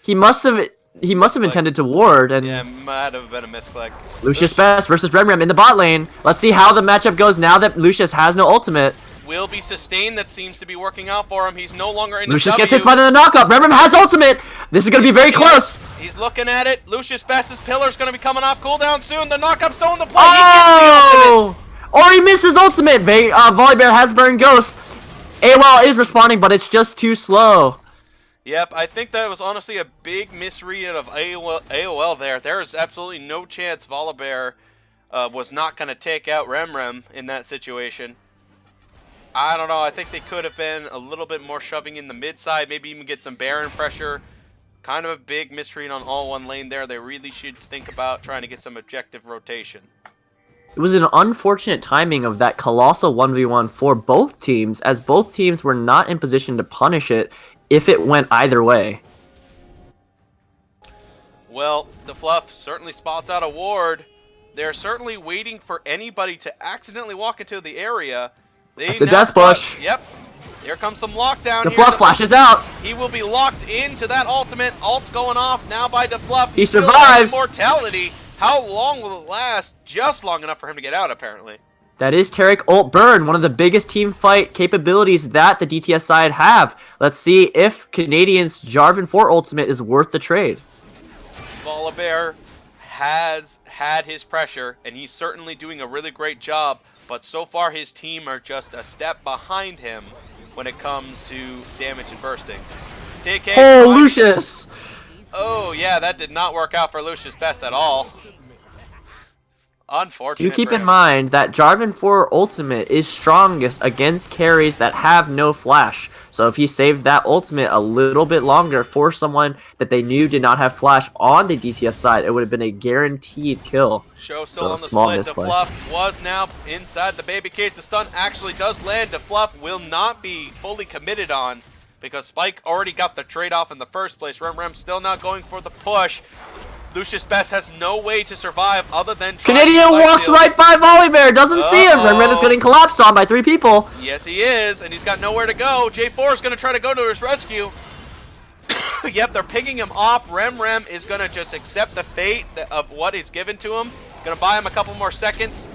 He must have intended to ward, and yeah, might have been a misclick. Lucius Best versus Remrem in the bot lane. Let's see how the matchup goes now that Lucius has no ultimate. Will be sustained. That seems to be working out for him. He's no longer in the Lucius W. gets hit by the knockup. Remrem has ultimate. This is going to be very close. He's looking at it. Lucius Best's pillar is going to be coming off cooldown soon. The knockup's still in the play. Oh! Or he misses ultimate. Volibear has burned Ghost. AOL is responding, but it's just too slow. Yep, I think that was honestly a big misread of AOL there. There is absolutely no chance Volibear was not going to take out Remrem in that situation. I don't know. I think they could have been a little bit more shoving in the mid side, maybe even get some Baron pressure. Kind of a big misread on AllOneLane there. They really should think about trying to get some objective rotation. It was an unfortunate timing of that colossal 1v1 for both teams, as both teams were not in position to punish it if it went either way. Well, the Fluff certainly spots out a ward. They're certainly waiting for anybody to accidentally walk into the area. It's a death push. Yep. Here comes some lockdown. The Fluff flashes out. He will be locked into that ultimate. Ult's going off now by DeFluff. He survives. Immortality. How long will it last? Just long enough for him to get out, apparently. That is Tarek ult burn, one of the biggest team fight capabilities that the DTS side have. Let's see if Canadians' Jarvan 4 ultimate is worth the trade. Volibear has had his pressure, and he's certainly doing a really great job. But so far, his team are just a step behind him when it comes to damage and bursting. TK, oh, Lucius! Oh, yeah, that did not work out for Lucius Best at all. Unfortunate. Do keep in mind that Jarvan 4 ultimate is strongest against carries that have no flash. So if he saved that ultimate a little bit longer for someone that they knew did not have flash on the DTS side, it would have been a guaranteed kill. Show still on the split. DeFluff was now inside the baby cage. The stun actually does land. DeFluff will not be fully committed on because Spike already got the trade off in the first place. Rem still not going for the push. Lucius Best has no way to survive other than Canadian walks right by Volibear, doesn't see him. Rem is getting collapsed on by 3 people. Yes, he is, and he's got nowhere to go. J4 is going to try to go to his rescue. Yep, they're picking him off. Rem is going to just accept the fate of what is given to him. Going to buy him a couple more seconds,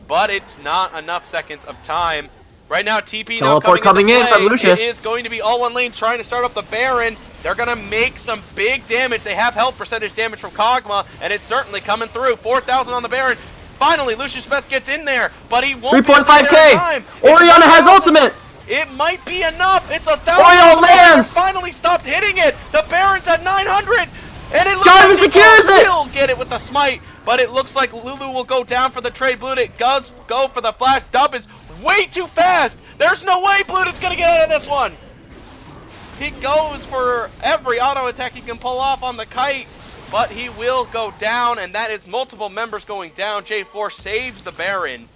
but it's not enough seconds of time. Right now, TP now coming in from Lucius. It is going to be AllOneLane trying to start up the Baron. They're going to make some big damage. They have health percentage damage from Kog'Maw, and it's certainly coming through. 4,000 on the Baron. Finally, Lucius Best gets in there, but he won't be able to 3.5k! get there in time. Oriana has ultimate! It might be enough. It's 1,000. Oriana lands! Finally stopped hitting it. The Baron's at 900. And it looks Jarvan like secures it! Will get it with the smite, but it looks like Lulu will go down for the trade. Bludit does go for the flash. Dub is way too fast. There's no way Bludit's going to get out of this one. He goes for every auto attack he can pull off on the kite, but he will go down, and that is multiple members going down. J4 saves the Baron,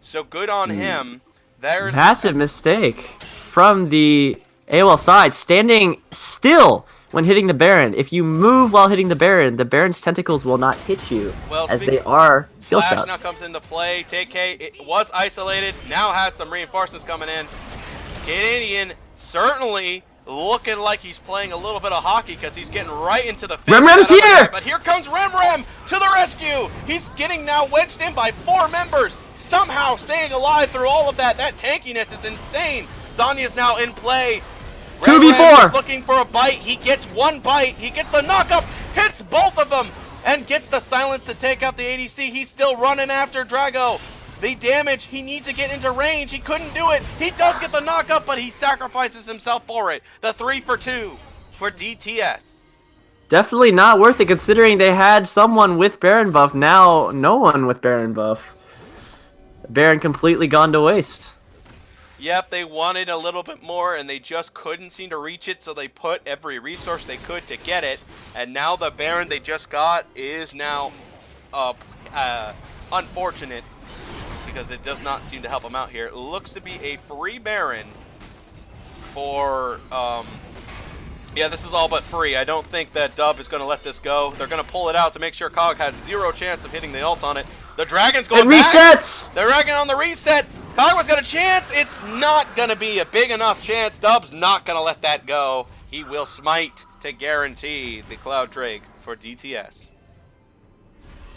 so good on him. There's massive mistake from the AOL side, standing still when hitting the Baron. If you move while hitting the Baron's tentacles will not hit you, as they are skill Flash shots. now comes into play. TK, it was isolated, now has some reinforcements coming in. Canadian certainly looking like he's playing a little bit of hockey because he's getting right into the face. Rem's here! But here comes Rem to the rescue. He's getting now wedged in by 4 members, somehow staying alive through all of that. That tankiness is insane. Zanya's now in play. 2v4 is looking for a bite. He gets 1 bite. He gets the knockup, hits both of them, and gets the silence to take out the ADC. He's still running after Drago. The damage, he needs to get into range. He couldn't do it. He does get the knockup, but he sacrifices himself for it. The 3 for 2 for DTS. Definitely not worth it considering they had someone with Baron buff. Now no one with Baron buff. Baron completely gone to waste. Yep, they wanted a little bit more and they just couldn't seem to reach it, so they put every resource they could to get it. And now the Baron they just got is now unfortunate, because it does not seem to help him out here. It looks to be a free Baron for, yeah, this is all but free. I don't think that Dub is going to let this go. They're going to pull it out to make sure Cog has 0 chance of hitting the ult on it. The Dragon's going back. Resets! The Dragon on the reset. Cog was got a chance. It's not going to be a big enough chance. Dub's not going to let that go. He will smite to guarantee the Cloud Drake for DTS.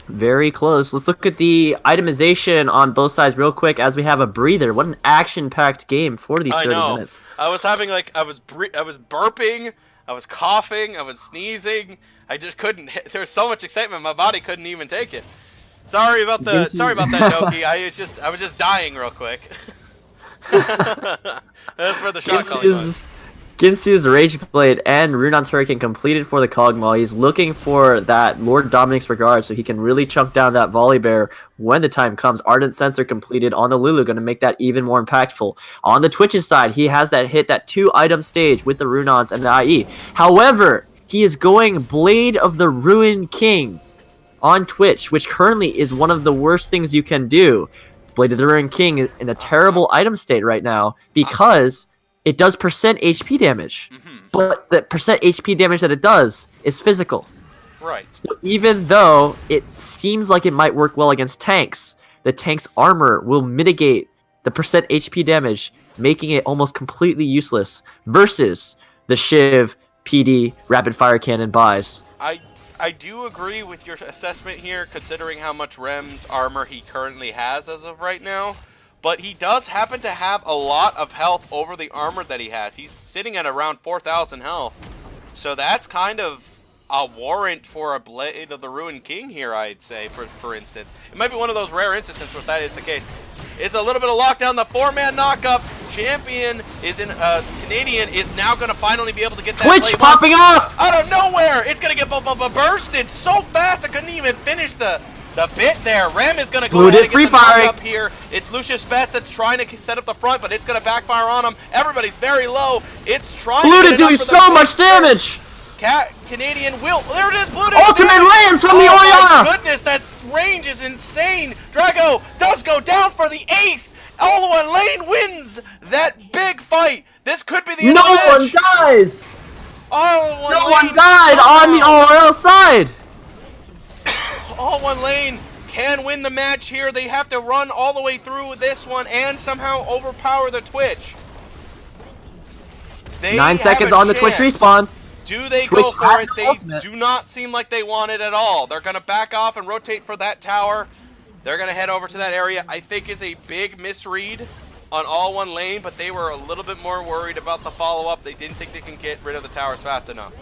Very close. Let's look at the itemization on both sides real quick as we have a breather. What an action-packed game for these 30 minutes. I was having I was burping, I was coughing, I was sneezing. I just couldn't. There was so much excitement, my body couldn't even take it. Sorry about that, Doki. I was just dying real quick. That's where the shot calling was. Ginsu's Rage Blade and Runon's Hurricane completed for the Kog'Maw. He's looking for that Lord Dominic's Regard so he can really chunk down that Volley Bear when the time comes. Ardent Sensor completed on the Lulu, going to make that even more impactful. On the Twitch's side, he has that hit, that 2-item stage with the Runons and the IE. However, he is going Blade of the Ruin King on Twitch, which currently is one of the worst things you can do. Blade of the Ruin King is in a terrible item state right now because it does percent HP damage, but the percent HP damage that it does is physical. Right. So even though it seems like it might work well against tanks, the tank's armor will mitigate the percent HP damage, making it almost completely useless versus the Shiv, PD, Rapid Fire Cannon buys. I do agree with your assessment here, considering how much Rem's armor he currently has as of right now. But he does happen to have a lot of health over the armor that he has. He's sitting at around 4,000 health. So that's kind of a warrant for a Blade of the Ruin King here, I'd say, for instance. It might be one of those rare instances where that is the case. It's a little bit of lockdown. The 4-man knockup. Champion is in, Canadian is now going to finally be able to get that Twitch popping off! Out of nowhere! It's going to get bursted so fast I couldn't even finish the bit there. Rem is going to go ahead and get the knock up here. It's Lucius Best that's trying to set up the front, but it's going to backfire on him. Everybody's very low. It's trying to get doing so much damage! Canadian will. There it is, Bludit! Ultimate lands from the Oriana! My goodness, that range is insane. Drago does go down for the ace. AllOneLane wins that big fight. This could be the end of the match. No one dies! No one died on the ORL side! AllOneLane can win the match here. They have to run all the way through this one and somehow overpower the Twitch. 9 seconds on the Twitch respawn. Do they go for it? They do not seem like they want it at all. They're going to back off and rotate for that tower. They're going to head over to that area. I think is a big misread on AllOneLane, but they were a little bit more worried about the follow-up. They didn't think they can get rid of the towers fast enough.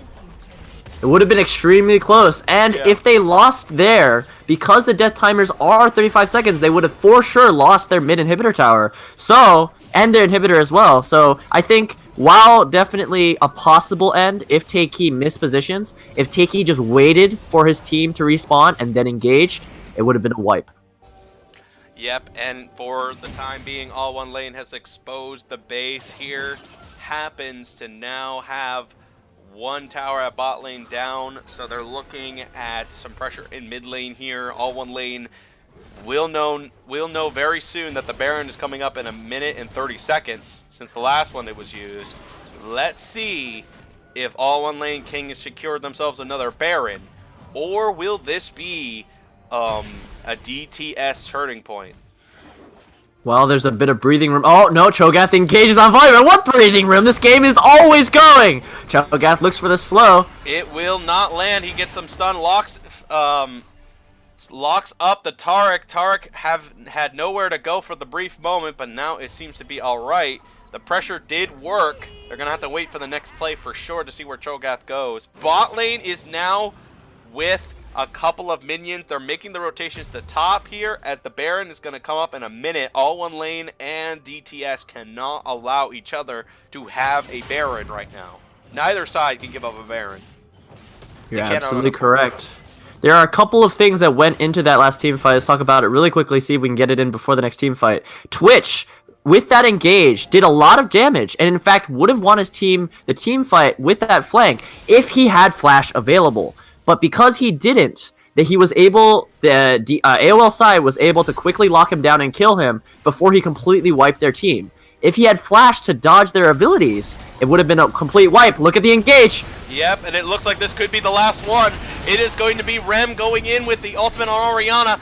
It would have been extremely close, and if they lost there, because the death timers are 35 seconds, they would have for sure lost their mid inhibitor tower. So, and their inhibitor as well. So, I think while definitely a possible end if TssT mispositions, if TssT just waited for his team to respawn and then engaged, it would have been a wipe. Yep, and for the time being, AllOneLane has exposed the base here. Happens to now have one tower at bot lane down, so they're looking at some pressure in mid lane here. AllOneLane will know very soon that the Baron is coming up in 1 minute and 30 seconds since the last one that was used. Let's see if AllOneLane can secure themselves another Baron, or will this be a DTS turning point? Well, there's a bit of breathing room. Oh, no, Cho'Gath engages on Volibear. What breathing room? This game is always going. Cho'Gath looks for the slow. It will not land. He gets some stun, locks up the Taric. Taric had nowhere to go for the brief moment, but now it seems to be all right. The pressure did work. They're going to have to wait for the next play for sure to see where Cho'Gath goes. Bot lane is now with a couple of minions. They're making the rotations to top here as the Baron is going to come up in 1 minute. AllOneLane and DTS cannot allow each other to have a Baron right now. Neither side can give up a Baron. You're absolutely correct. There are a couple of things that went into that last team fight. Let's talk about it really quickly, see if we can get it in before the next team fight. Twitch, with that engage, did a lot of damage, and in fact would have won his team the team fight with that flank if he had flash available. But because he didn't, that he was able, the AOL side was able to quickly lock him down and kill him before he completely wiped their team. If he had flash to dodge their abilities, it would have been a complete wipe. Look at the engage. Yep, and it looks like this could be the last one. It is going to be Rem going in with the ultimate on Orianna.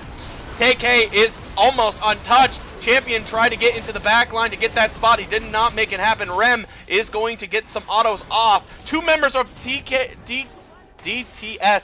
KK is almost untouched. Champion tried to get into the back line to get that spot. He did not make it happen. Rem is going to get some autos off. Two members of DTS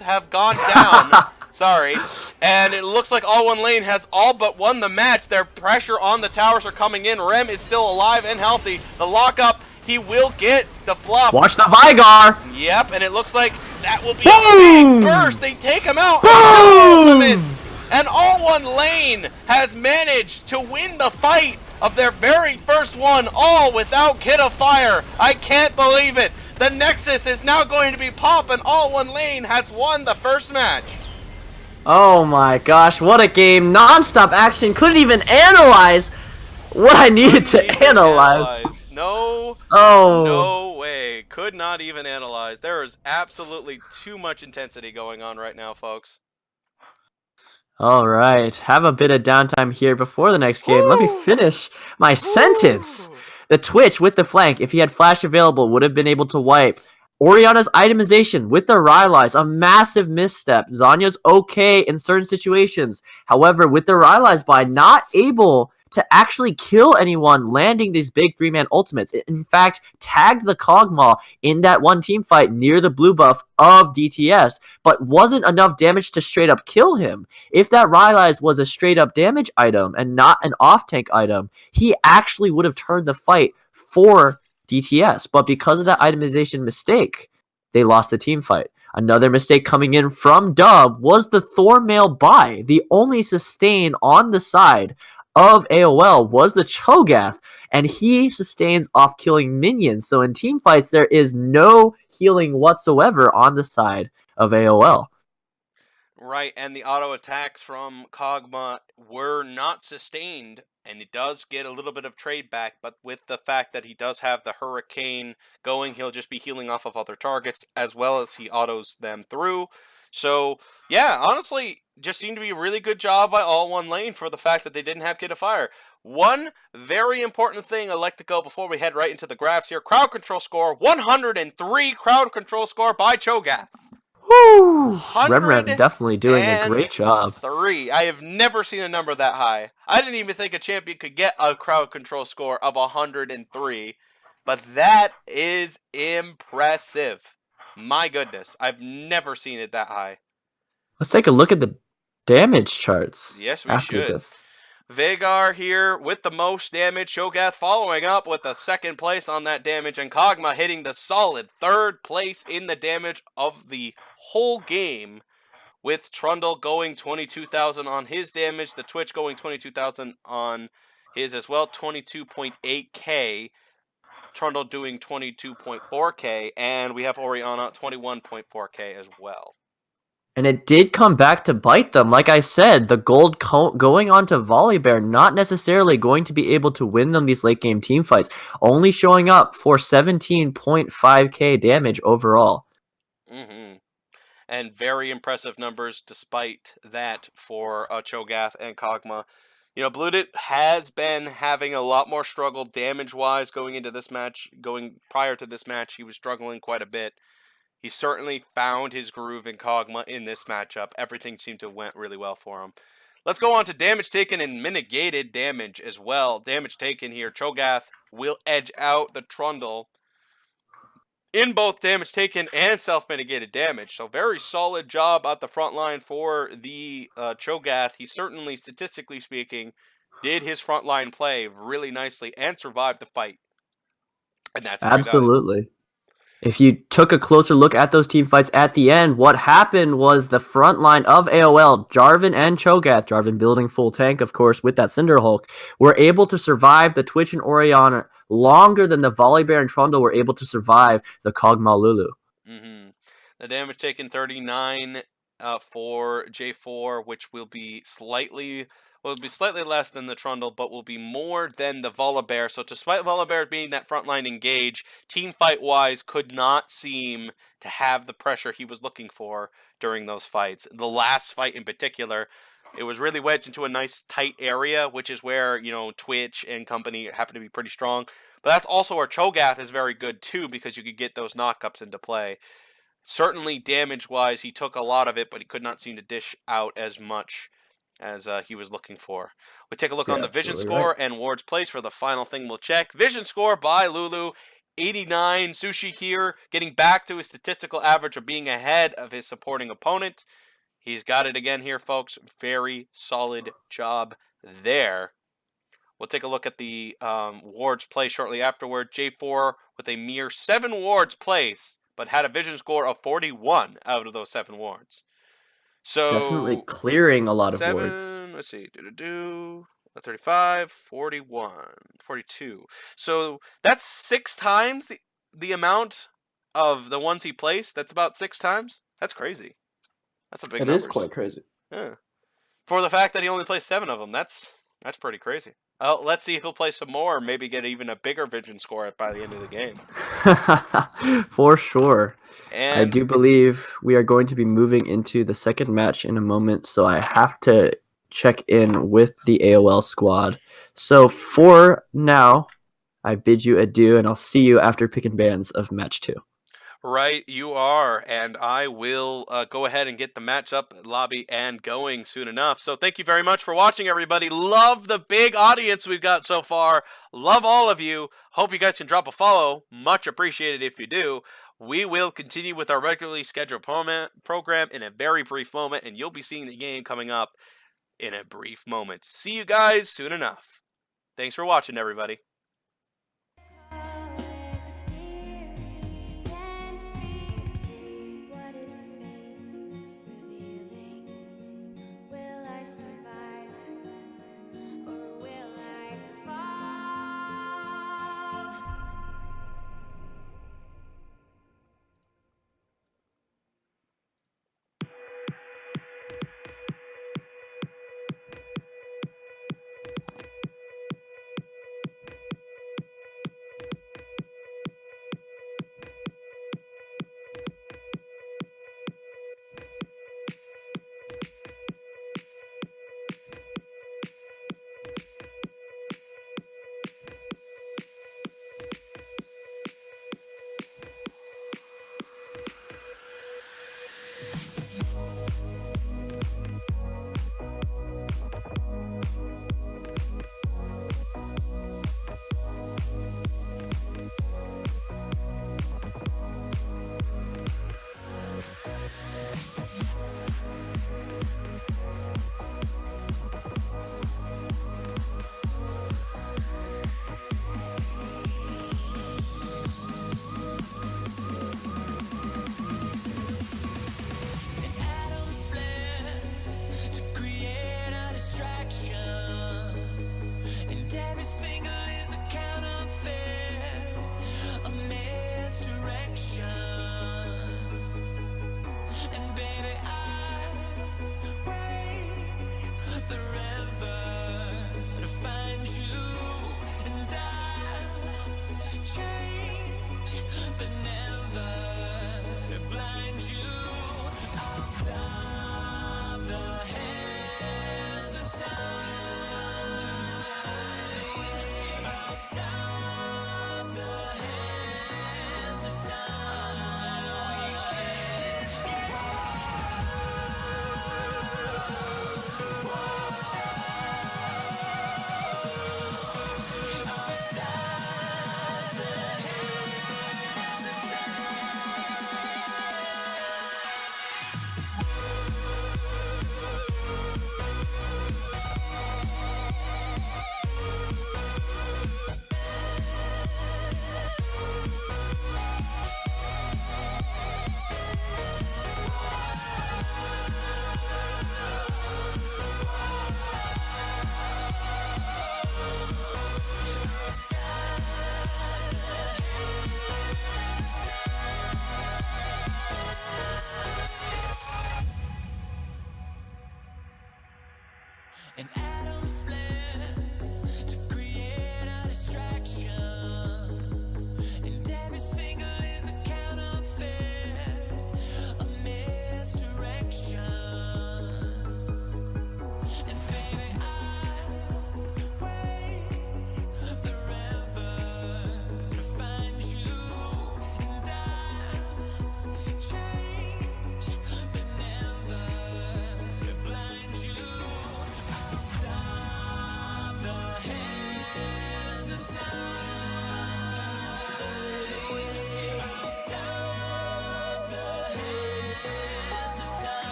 have gone down. Sorry. And it looks like AllOneLane has all but won the match. Their pressure on the towers are coming in. Rem is still alive and healthy. The lockup, he will get the fluff. Watch the Vigar. Yep, and it looks like that will be Boom! a big burst. They take him out. Boom! Ultimates. And AllOneLane has managed to win the fight of their very first one, all without Kid of Fire. I can't believe it. The Nexus is now going to be pop, and AllOneLane has won the first match. Oh my gosh, what a game. Non-stop action. Couldn't even analyze what I needed to analyze. No. Oh. No way. Could not even analyze. There is absolutely too much intensity going on right now, folks. All right. Have a bit of downtime here before the next game. Let me finish my sentence. The Twitch with the flank, if he had flash available, would have been able to wipe. Orianna's itemization with the Rylai's, a massive misstep. Zhonya's okay in certain situations. However, with the Rylai's buy, not able to actually kill anyone landing these big 3-man ultimates. It, in fact, tagged the Kog'Maw in that one team fight near the blue buff of DTS, but wasn't enough damage to straight up kill him. If that Rylai's was a straight up damage item and not an off-tank item, he actually would have turned the fight for DTS, but because of that itemization mistake, they lost the team fight. Another mistake coming in from Dub was the Thormail buy. The only sustain on the side of AOL was the Cho'Gath, and he sustains off killing minions. So in team fights, there is no healing whatsoever on the side of AOL. Right, and the auto attacks from Kog'Maw were not sustained, and it does get a little bit of trade back, but with the fact that he does have the Hurricane going, he'll just be healing off of other targets, as well as he autos them through. So, yeah, honestly, just seemed to be a really good job by AllOneLane for the fact that they didn't have Kid of Fire. One very important thing I'd like to go before we head right into the graphs here. Crowd control score, 103 crowd control score by Cho'Gath. Woo! Remren definitely doing a great job. 3. I have never seen a number that high. I didn't even think a champion could get a crowd control score of 103. But that is impressive. My goodness. I've never seen it that high. Let's take a look at the damage charts. Yes, we should. Veigar here with the most damage. Cho'Gath following up with the second place on that damage. And Kog'Maw hitting the solid third place in the damage of the whole game with Trundle going 22,000 on his damage, the Twitch going 22,000 on his as well, 22.8k. Trundle doing 22.4k, and we have Oriana 21.4k as well. And it did come back to bite them. Like I said, the gold going on to Volibear, not necessarily going to be able to win them these late game team fights, only showing up for 17.5k damage overall. And very impressive numbers despite that for Cho'Gath and Kog'Maw. You know, Bludit has been having a lot more struggle damage-wise going into this match. Going prior to this match, he was struggling quite a bit. He certainly found his groove in Kog'Maw in this matchup. Everything seemed to went really well for him. Let's go on to damage taken and mitigated damage as well. Damage taken here, Cho'Gath will edge out the Trundle in both damage taken and self-mitigated damage. So very solid job at the front line for the Cho'Gath. He certainly, statistically speaking, did his front line play really nicely and survived the fight. And that's very valuable. Absolutely. If you took a closer look at those team fights at the end, what happened was the front line of AOL, Jarvan and Cho'Gath, Jarvan building full tank, of course, with that Cinder Hulk, were able to survive the Twitch and Oriana longer than the Volibear and Trundle were able to survive the Kog'Maw Lulu. The damage taken 39 for J4, which will be slightly less than the Trundle, but will be more than the Volibear. So despite Volibear being that frontline engage, team fight wise could not seem to have the pressure he was looking for during those fights. The last fight in particular, it was really wedged into a nice tight area, which is where, you know, Twitch and company happen to be pretty strong. But that's also where Cho'Gath is very good too, because you could get those knockups into play. Certainly damage-wise, he took a lot of it, but he could not seem to dish out as much as he was looking for. We take a look on the vision score and Ward's place for the final thing we'll check. Vision score by Lulu, 89. Sushi here, getting back to his statistical average of being ahead of his supporting opponent. He's got it again here, folks. Very solid job there. We'll take a look at the Ward's play shortly afterward. J4 with a mere 7 Wards placed, but had a vision score of 41 out of those 7 wards. So definitely clearing a lot of wards. Let's see. 35, 41, 42. So that's 6 times the amount of the ones he placed. That's about 6 times. That's crazy. That's a big number. It is quite crazy. Yeah. For the fact that he only placed 7 of them, that's pretty crazy. Let's see if he'll play some more, or maybe get even a bigger vision score by the end of the game. For sure. And I do believe we are going to be moving into the second match in a moment, so I have to check in with the AOL squad. So for now, I bid you adieu, and I'll see you after pick and bans of match 2. Right, you are, and I will go ahead and get the matchup lobby and going soon enough. So thank you very much for watching, everybody. Love the big audience we've got so far. Love all of you. Hope you guys can drop a follow. Much appreciated if you do. We will continue with our regularly scheduled program in a very brief moment, and you'll be seeing the game coming up in a brief moment. See you guys soon enough. Thanks for watching, everybody. but never blind you. I'll stop the hands of time. I'll stop the hands of time. I'll stop the hands of time.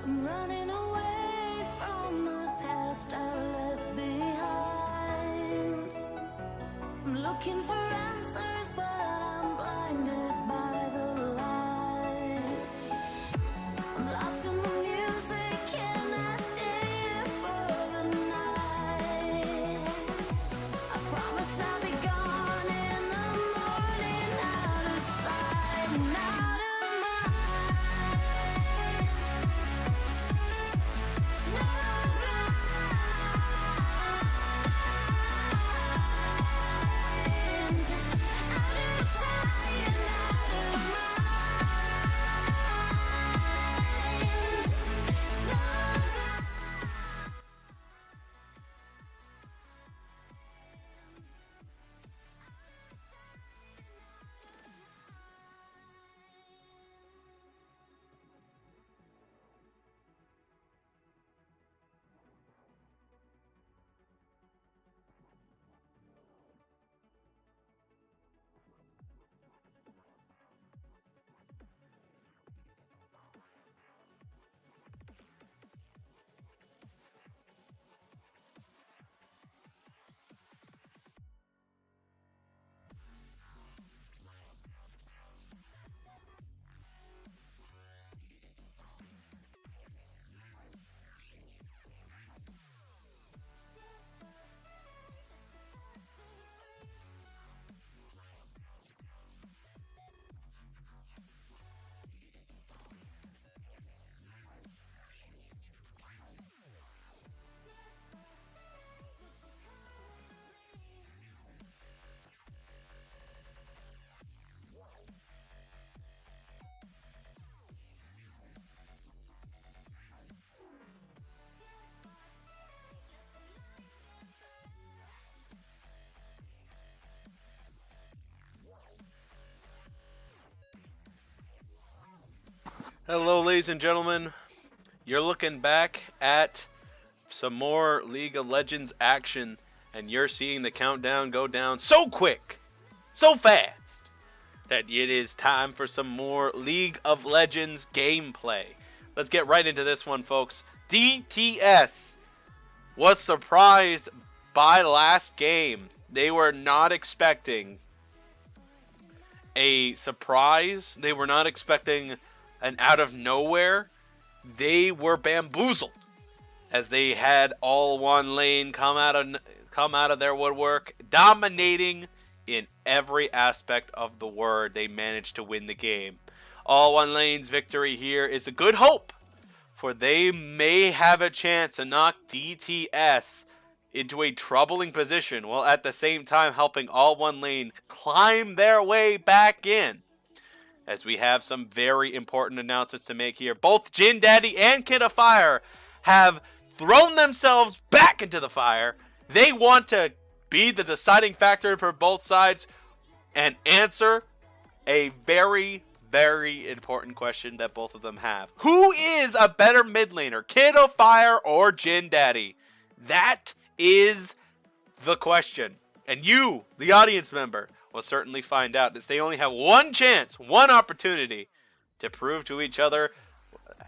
I'm running away from the past I left behind. I'm looking for answers, but I'm blinded by the light. I'm lost in the music, can I stay here for the night? I promise I'll be gone in the morning, out of sight and out of mind. Hello, ladies and gentlemen. You're looking back at some more League of Legends action, and you're seeing the countdown go down so quick, so fast, that it is time for some more League of Legends gameplay. Let's get right into this one, folks. TssT was surprised by last game. They were not expecting a surprise. They were not expecting an out of nowhere. They were bamboozled as they had AllOneLane come out of their woodwork, dominating in every aspect of the word. They managed to win the game. AllOneLane's victory here is a good hope, for they may have a chance to knock TssT into a troubling position, while at the same time helping AllOneLane climb their way back in. As we have some very important announcements to make here. Both Jin Daddy and Kid of Fire have thrown themselves back into the fire. They want to be the deciding factor for both sides and answer a very, very important question that both of them have. Who is a better mid laner, Kid of Fire or Jin Daddy? That is the question. And you, the audience member, will certainly find out, as they only have one chance, one opportunity to prove to each other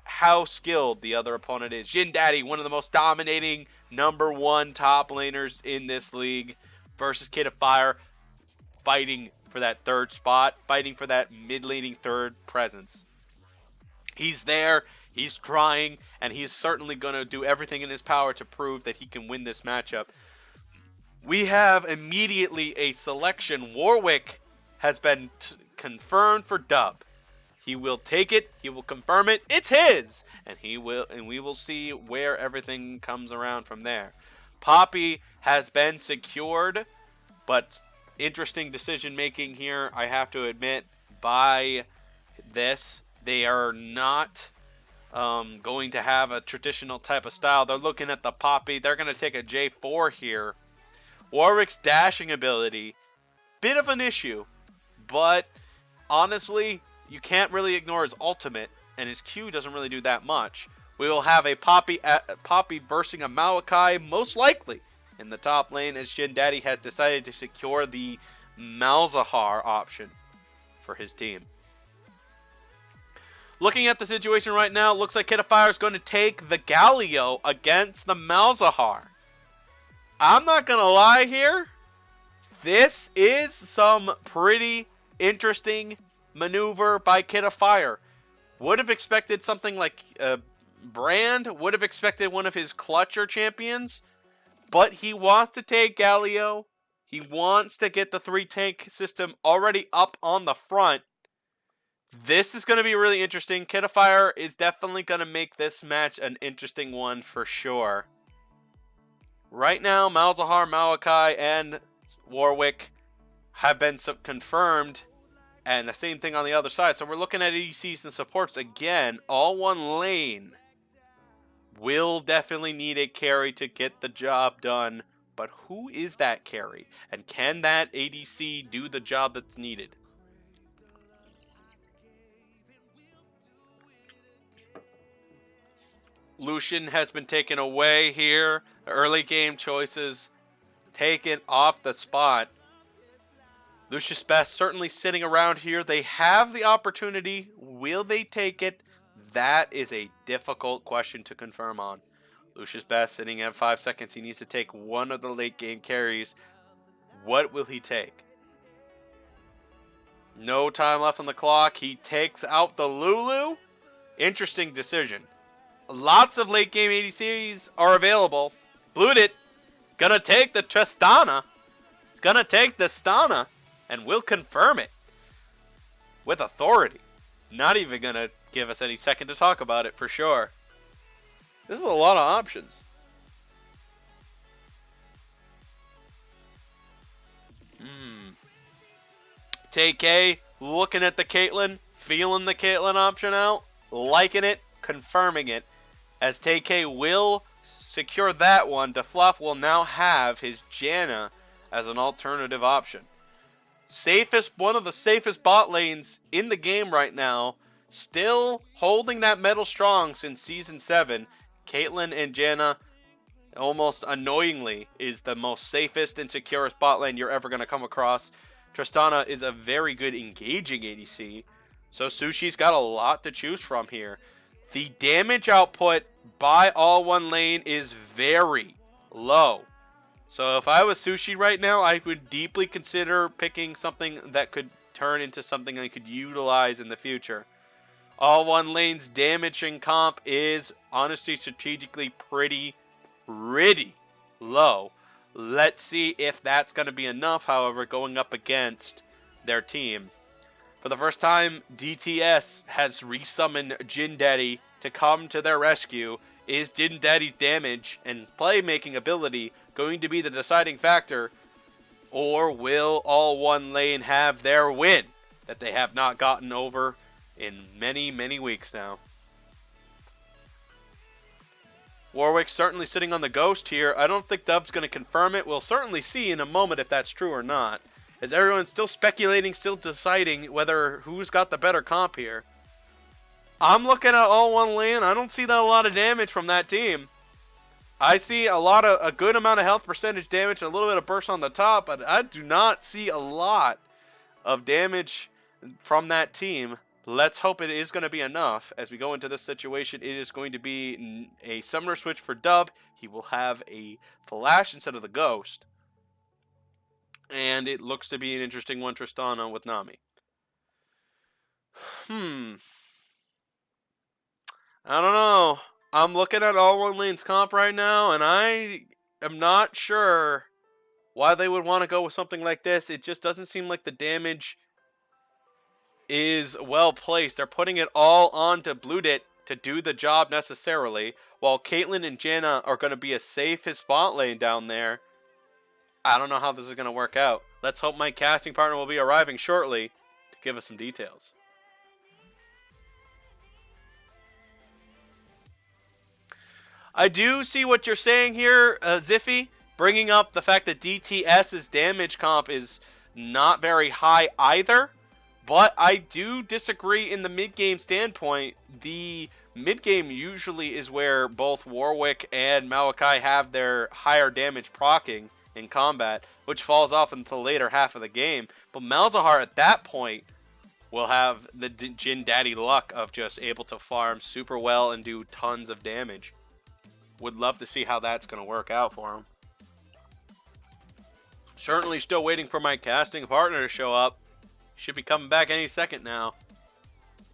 how skilled the other opponent is. Jin Daddy, one of the most dominating #1 top laners in this league, versus Kid of Fire, fighting for that third spot, fighting for that mid-laning third presence. He's there, he's trying, and he's certainly going to do everything in his power to prove that he can win this matchup. We have immediately a selection. Warwick has been confirmed for dub. He will take it, he will confirm it, it's his! And we will see where everything comes around from there. Poppy has been secured, but interesting decision making here, I have to admit, by this. They are not going to have a traditional type of style. They're looking at the Poppy. They're going to take a J4 here. Warwick's dashing ability, bit of an issue, but honestly, you can't really ignore his ultimate, and his Q doesn't really do that much. We will have a Poppy versing a Maokai, most likely, in the top lane, as Jin Daddy has decided to secure the Malzahar option for his team. Looking at the situation right now, looks like Kid of Fire is going to take the Galio against the Malzahar. I'm not going to lie here. This is some pretty interesting maneuver by Kid of Fire. Would have expected something like Brand. Would have expected one of his clutcher champions. But he wants to take Galio. He wants to get the 3-tank system already up on the front. This is going to be really interesting. Kid of Fire is definitely going to make this match an interesting one for sure. Right now, Malzahar, Maokai, and Warwick have been confirmed. And the same thing on the other side. So we're looking at ADCs and supports again. AllOneLane will definitely need a carry to get the job done. But who is that carry? And can that ADC do the job that's needed? Lucian has been taken away here. The early game choices taken off the spot. Lucius Best certainly sitting around here. They have the opportunity. Will they take it? That is a difficult question to confirm on. Lucius Best sitting at 5 seconds. He needs to take one of the late game carries. What will he take? No time left on the clock. He takes out the Lulu. Interesting decision. Lots of late game ADCs are available. Bludit gonna take the Tristana. Gonna take the Stana. And will confirm it. With authority. Not even gonna give us any second to talk about it for sure. This is a lot of options. TK looking at the Caitlyn. Feeling the Caitlyn option out. Liking it. Confirming it. As TK will secure that one, DeFluff will now have his Janna as an alternative option. One of the safest bot lanes in the game right now. Still holding that metal strong since Season 7. Caitlyn and Janna, almost annoyingly, is the most safest and securest bot lane you're ever going to come across. Tristana is a very good engaging ADC. So Sushi's got a lot to choose from here. The damage output by AllOneLane is very low. So if I was Sushi right now, I would deeply consider picking something that could turn into something I could utilize in the future. AllOneLane's damaging comp is honestly strategically pretty low. Let's see if that's going to be enough, however, going up against their team. For the first time, DTS has resummoned Jin Daddy to come to their rescue. Is Jin Daddy's damage and playmaking ability going to be the deciding factor? Or will AllOneLane have their win that they have not gotten over in many, many weeks now? Warwick certainly sitting on the ghost here. I don't think Dub's going to confirm it. We'll certainly see in a moment if that's true or not. As everyone's still speculating, still deciding whether who's got the better comp here. I'm looking at AllOneLane. I don't see that a lot of damage from that team. I see a good amount of health percentage damage, a little bit of burst on the top, but I do not see a lot of damage from that team. Let's hope it is going to be enough. As we go into this situation, it is going to be a summoner switch for Dub. He will have a flash instead of the ghost. And it looks to be an interesting one, Tristana with Nami. I don't know. I'm looking at AllOneLane's comp right now, and I am not sure why they would want to go with something like this. It just doesn't seem like the damage is well placed. They're putting it all onto Bludit to do the job necessarily, while Caitlyn and Janna are going to be as safe as spot lane down there. I don't know how this is going to work out. Let's hope my casting partner will be arriving shortly to give us some details. I do see what you're saying here, Ziffy, bringing up the fact that DTS's damage comp is not very high either. But I do disagree in the mid-game standpoint. The mid-game usually is where both Warwick and Malachi have their higher damage proccing in combat, which falls off into the later half of the game. But Malzahar at that point will have the Jin Daddy luck of just able to farm super well and do tons of damage. Would love to see how that's going to work out for him. Certainly still waiting for my casting partner to show up. Should be coming back any second now.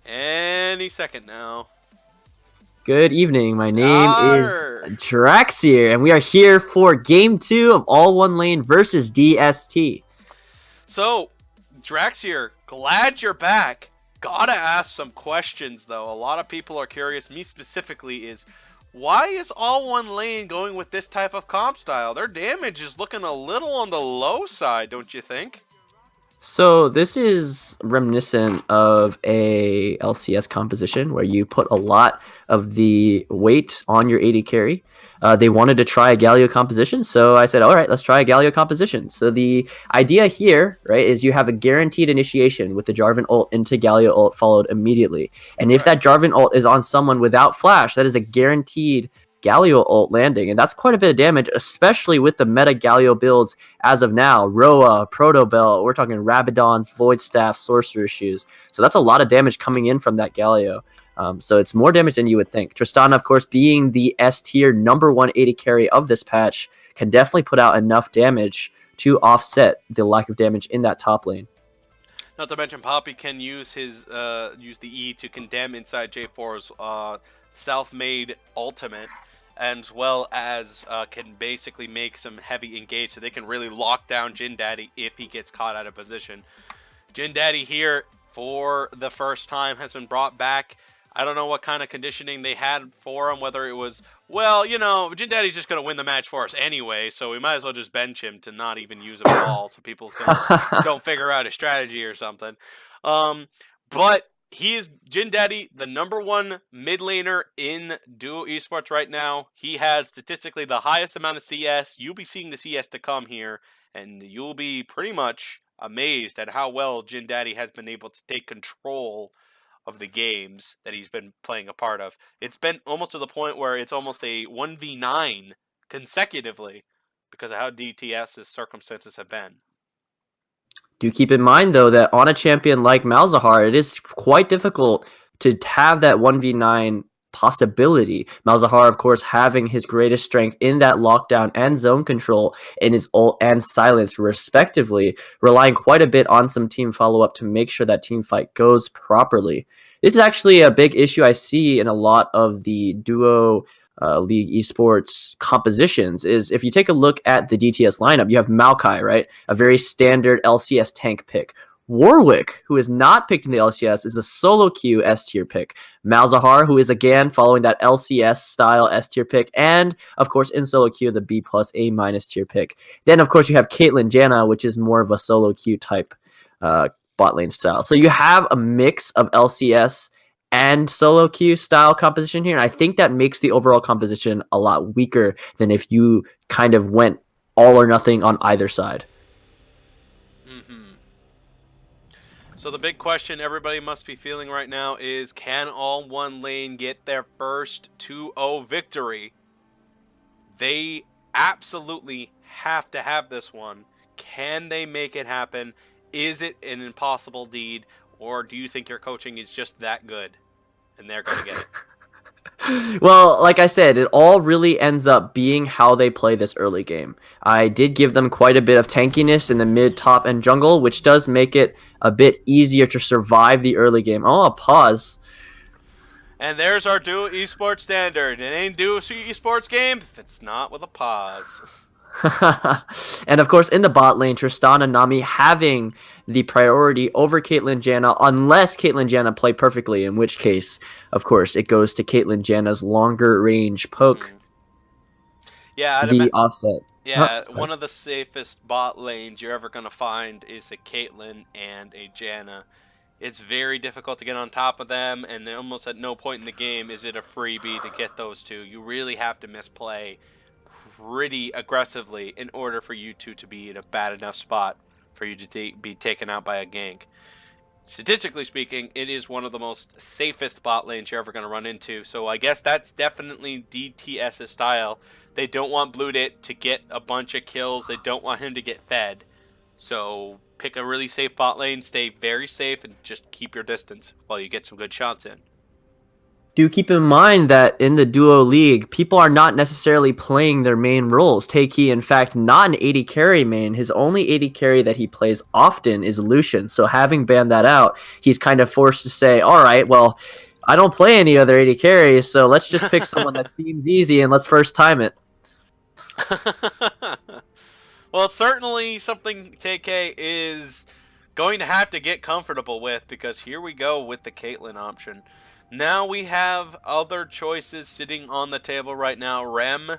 Any second now. Good evening. My name is Draxier, and we are here for Game 2 of AllOneLane versus TssT. So, Draxier, glad you're back. Gotta ask some questions, though. A lot of people are curious. Me specifically is, why is AllOneLane going with this type of comp style? Their damage is looking a little on the low side, don't you think? So this is reminiscent of a LCS composition where you put a lot of the weight on your AD carry. They wanted to try a Galio composition, so I said, all right, let's try a Galio composition. So the idea here, right, is you have a guaranteed initiation with the Jarvan ult into Galio ult followed immediately. And if that Jarvan ult is on someone without flash, that is a guaranteed Galio ult landing, and that's quite a bit of damage, especially with the meta Galio builds as of now. Roa, Protobell, we're talking Rabadon's, Void Staff, Sorcerer Shoes. So that's a lot of damage coming in from that Galio. So it's more damage than you would think. Tristana, of course, being the S tier number 180 carry of this patch, can definitely put out enough damage to offset the lack of damage in that top lane. Not to mention, Poppy can use his use the E to condemn inside J4's self-made ultimate, as well as can basically make some heavy engage, so they can really lock down Jin Daddy if he gets caught out of position. Jin Daddy here for the first time has been brought back. I don't know what kind of conditioning they had for him, whether it was, well, you know, Jin Daddy's just going to win the match for us anyway, so we might as well just bench him to not even use him at all, so people don't figure out his strategy or something. But he is, Jin Daddy, the number 1 mid laner in Duo Esports right now. He has statistically the highest amount of CS. You'll be seeing the CS to come here, and you'll be pretty much amazed at how well Jin Daddy has been able to take control of the games that he's been playing a part of. It's been almost to the point where it's almost a 1v9 consecutively because of how DTS's circumstances have been. Do keep in mind, though, that on a champion like Malzahar, it is quite difficult to have that 1v9 possibility. Malzahar, of course, having his greatest strength in that lockdown and zone control in his ult and silence, respectively, relying quite a bit on some team follow-up to make sure that team fight goes properly. This is actually a big issue I see in a lot of the duo League Esports compositions. Is if you take a look at the DTS lineup, you have Maokai, right? A very standard LCS tank pick. Warwick, who is not picked in the LCS, is a solo queue S tier pick. Malzahar, who is again following that LCS style S tier pick, and of course in solo queue the B plus A minus tier pick. Then of course you have Caitlyn Janna, which is more of a solo queue type bot lane style. So you have a mix of LCS and solo queue style composition here, and I think that makes the overall composition a lot weaker than if you kind of went all or nothing on either side. So the big question everybody must be feeling right now is, can AllOneLane get their first 2-0 victory? They absolutely have to have this one. Can they make it happen? Is it an impossible deed? Or do you think your coaching is just that good and they're going to get it? Well, like I said, it all really ends up being how they play this early game. I did give them quite a bit of tankiness in the mid, top, and jungle, which does make it a bit easier to survive the early game. Oh, a pause. And there's our Duo Esports standard. It ain't Duo Esports game if it's not with a pause. And of course, in the bot lane, Tristan and Nami having the priority over Caitlyn Janna, unless Caitlyn Janna play perfectly, in which case, of course, it goes to Caitlyn Janna's longer range poke. Yeah, the offset. Yeah, one of the safest bot lanes you're ever going to find is a Caitlyn and a Janna. It's very difficult to get on top of them, and almost at no point in the game is it a freebie to get those two. You really have to misplay pretty aggressively in order for you two to be in a bad enough spot for you to be taken out by a gank. Statistically speaking, it is one of the most safest bot lanes you're ever going to run into, so I guess that's definitely TssT's style. They don't want BlueDit to get a bunch of kills. They don't want him to get fed. So pick a really safe bot lane, stay very safe, and just keep your distance while you get some good shots in. Do keep in mind that in the Duo League, people are not necessarily playing their main roles. Takey, in fact, not an AD carry main. His only AD carry that he plays often is Lucian. So having banned that out, he's kind of forced to say, all right, well, I don't play any other AD carries, so let's just pick someone that seems easy and let's first time it. Well, certainly something TK is going to have to get comfortable with, because here we go with the Caitlyn option. Now we have other choices sitting on the table right now. Rem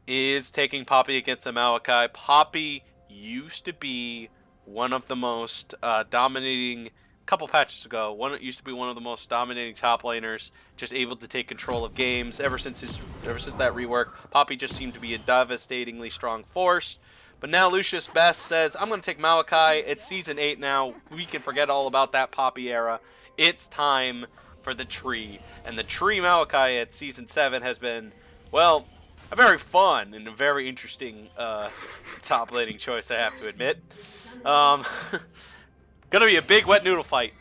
is taking Poppy against the Maokai. Poppy used to be one of the most dominating, couple patches ago, used to be one of the most dominating top laners, just able to take control of games. Ever since that rework, Poppy just seemed to be a devastatingly strong force. But now Lucius Best says, I'm going to take Maokai. It's Season 8 now. We can forget all about that Poppy era. It's time for the tree. And the tree Maokai at Season 7 has been, well, a very fun and a very interesting top laning choice, I have to admit. Gonna be a big wet noodle fight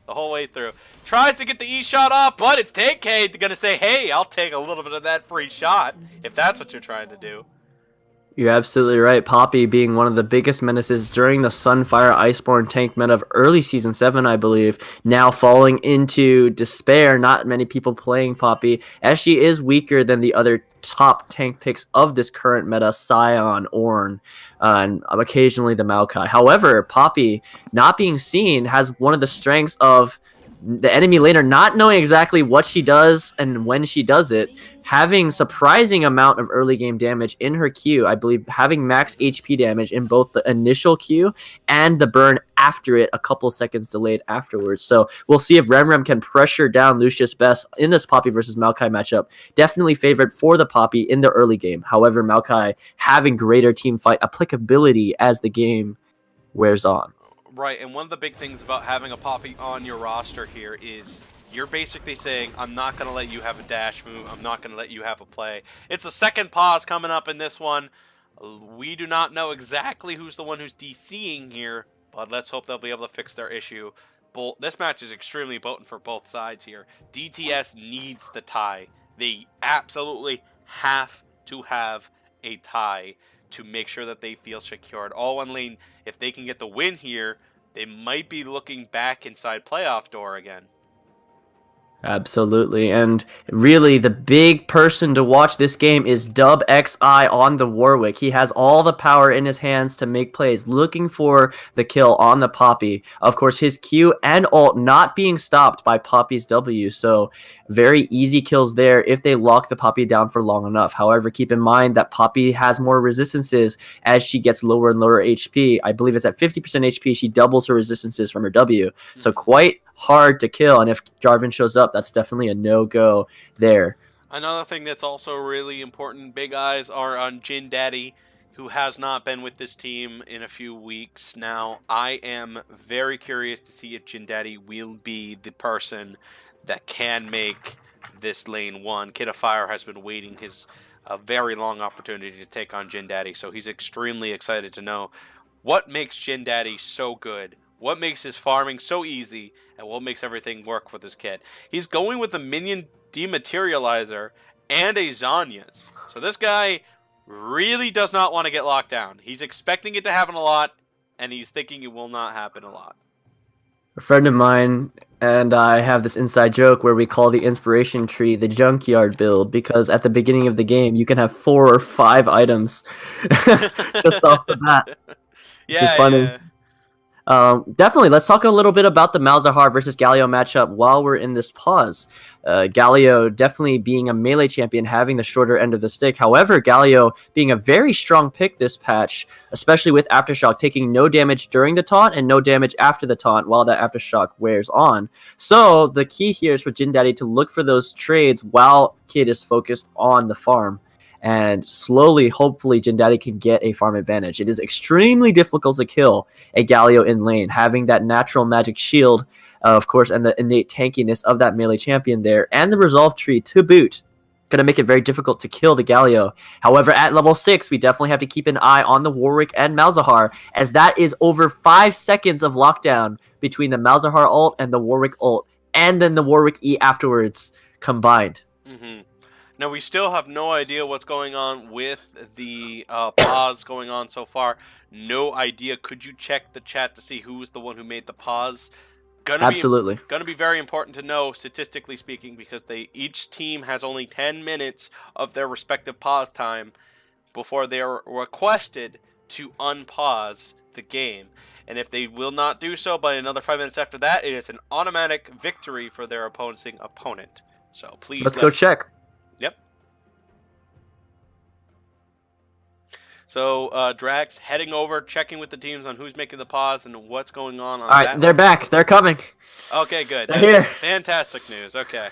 the whole way through. Tries to get the E shot off, but it's TK gonna say, hey, I'll take a little bit of that free shot, if that's what you're trying to do. You're absolutely right. Poppy being one of the biggest menaces during the Sunfire Iceborne tank meta of early Season 7, I believe, now falling into despair. Not many people playing Poppy, as she is weaker than the other top tank picks of this current meta, Sion, Ornn, and occasionally the Maokai. However, Poppy, not being seen, has one of the strengths of the enemy laner not knowing exactly what she does and when she does it, having surprising amount of early game damage in her Q. I believe having max HP damage in both the initial Q and the burn after it, a couple seconds delayed afterwards. So we'll see if Remrem can pressure down Lucius Best in this Poppy versus Maokai matchup. Definitely favored for the Poppy in the early game. However, Maokai having greater team fight applicability as the game wears on. Right, and one of the big things about having a Poppy on your roster here is you're basically saying, I'm not going to let you have a dash move, I'm not going to let you have a play. It's the second pause coming up in this one. We do not know exactly who's the one who's DCing here, but let's hope they'll be able to fix their issue. This match is extremely potent for both sides here. DTS needs the tie. They absolutely have to have a tie to make sure that they feel secured. AllOneLane, if they can get the win here, they might be looking back inside playoff door again. Absolutely. And really, the big person to watch this game is Dub XI on the Warwick. He has all the power in his hands to make plays, looking for the kill on the Poppy. Of course, his Q and ult not being stopped by Poppy's W. So, very easy kills there if they lock the Poppy down for long enough. However, keep in mind that Poppy has more resistances as she gets lower and lower HP. I believe it's at 50% HP. She doubles her resistances from her W. So, quite hard to kill, and if Jarvan shows up, that's definitely a no-go there. Another thing that's also really important, big eyes are on Jin Daddy, who has not been with this team in a few weeks now. I am very curious to see if Jin Daddy will be the person that can make this lane one. Kid of Fire has been waiting his very long opportunity to take on Jin Daddy, so he's extremely excited to know what makes Jin Daddy so good, what makes his farming so easy, and what makes everything work for this kid. He's going with the minion dematerializer and a Zhonya's. So this guy really does not want to get locked down. He's expecting it to happen a lot, and he's thinking it will not happen a lot. A friend of mine and I have this inside joke where we call the inspiration tree the junkyard build, because at the beginning of the game you can have 4 or 5 items just off the bat. Yeah, Which is funny. yeah. Definitely, let's talk a little bit about the Malzahar versus Galio matchup while we're in this pause. Galio definitely being a melee champion, having the shorter end of the stick. However, Galio being a very strong pick this patch, especially with Aftershock, taking no damage during the taunt and no damage after the taunt while that Aftershock wears on. So the key here is for Jin Daddy to look for those trades while Kid is focused on the farm. And slowly, hopefully, Jin Daddy can get a farm advantage. It is extremely difficult to kill a Galio in lane. Having that natural magic shield, of course, and the innate tankiness of that melee champion there, and the resolve tree to boot, going to make it very difficult to kill the Galio. However, at level 6, we definitely have to keep an eye on the Warwick and Malzahar, as that is over 5 seconds of lockdown between the Malzahar ult and the Warwick ult, and then the Warwick E afterwards combined. Mm-hmm. Now, we still have no idea what's going on with the pause going on so far. No idea. Could you check the chat to see who was the one who made the pause? Absolutely. Going to be very important to know, statistically speaking, because each team has only 10 minutes of their respective pause time before they are requested to unpause the game. And if they will not do so by another 5 minutes after that, it is an automatic victory for their opposing opponent. So please Let's go check. Yep. So Drax heading over, checking with the teams on who's making the pause and what's going on. All right, they're back. They're coming. Okay, good. They're here. Fantastic news. Okay.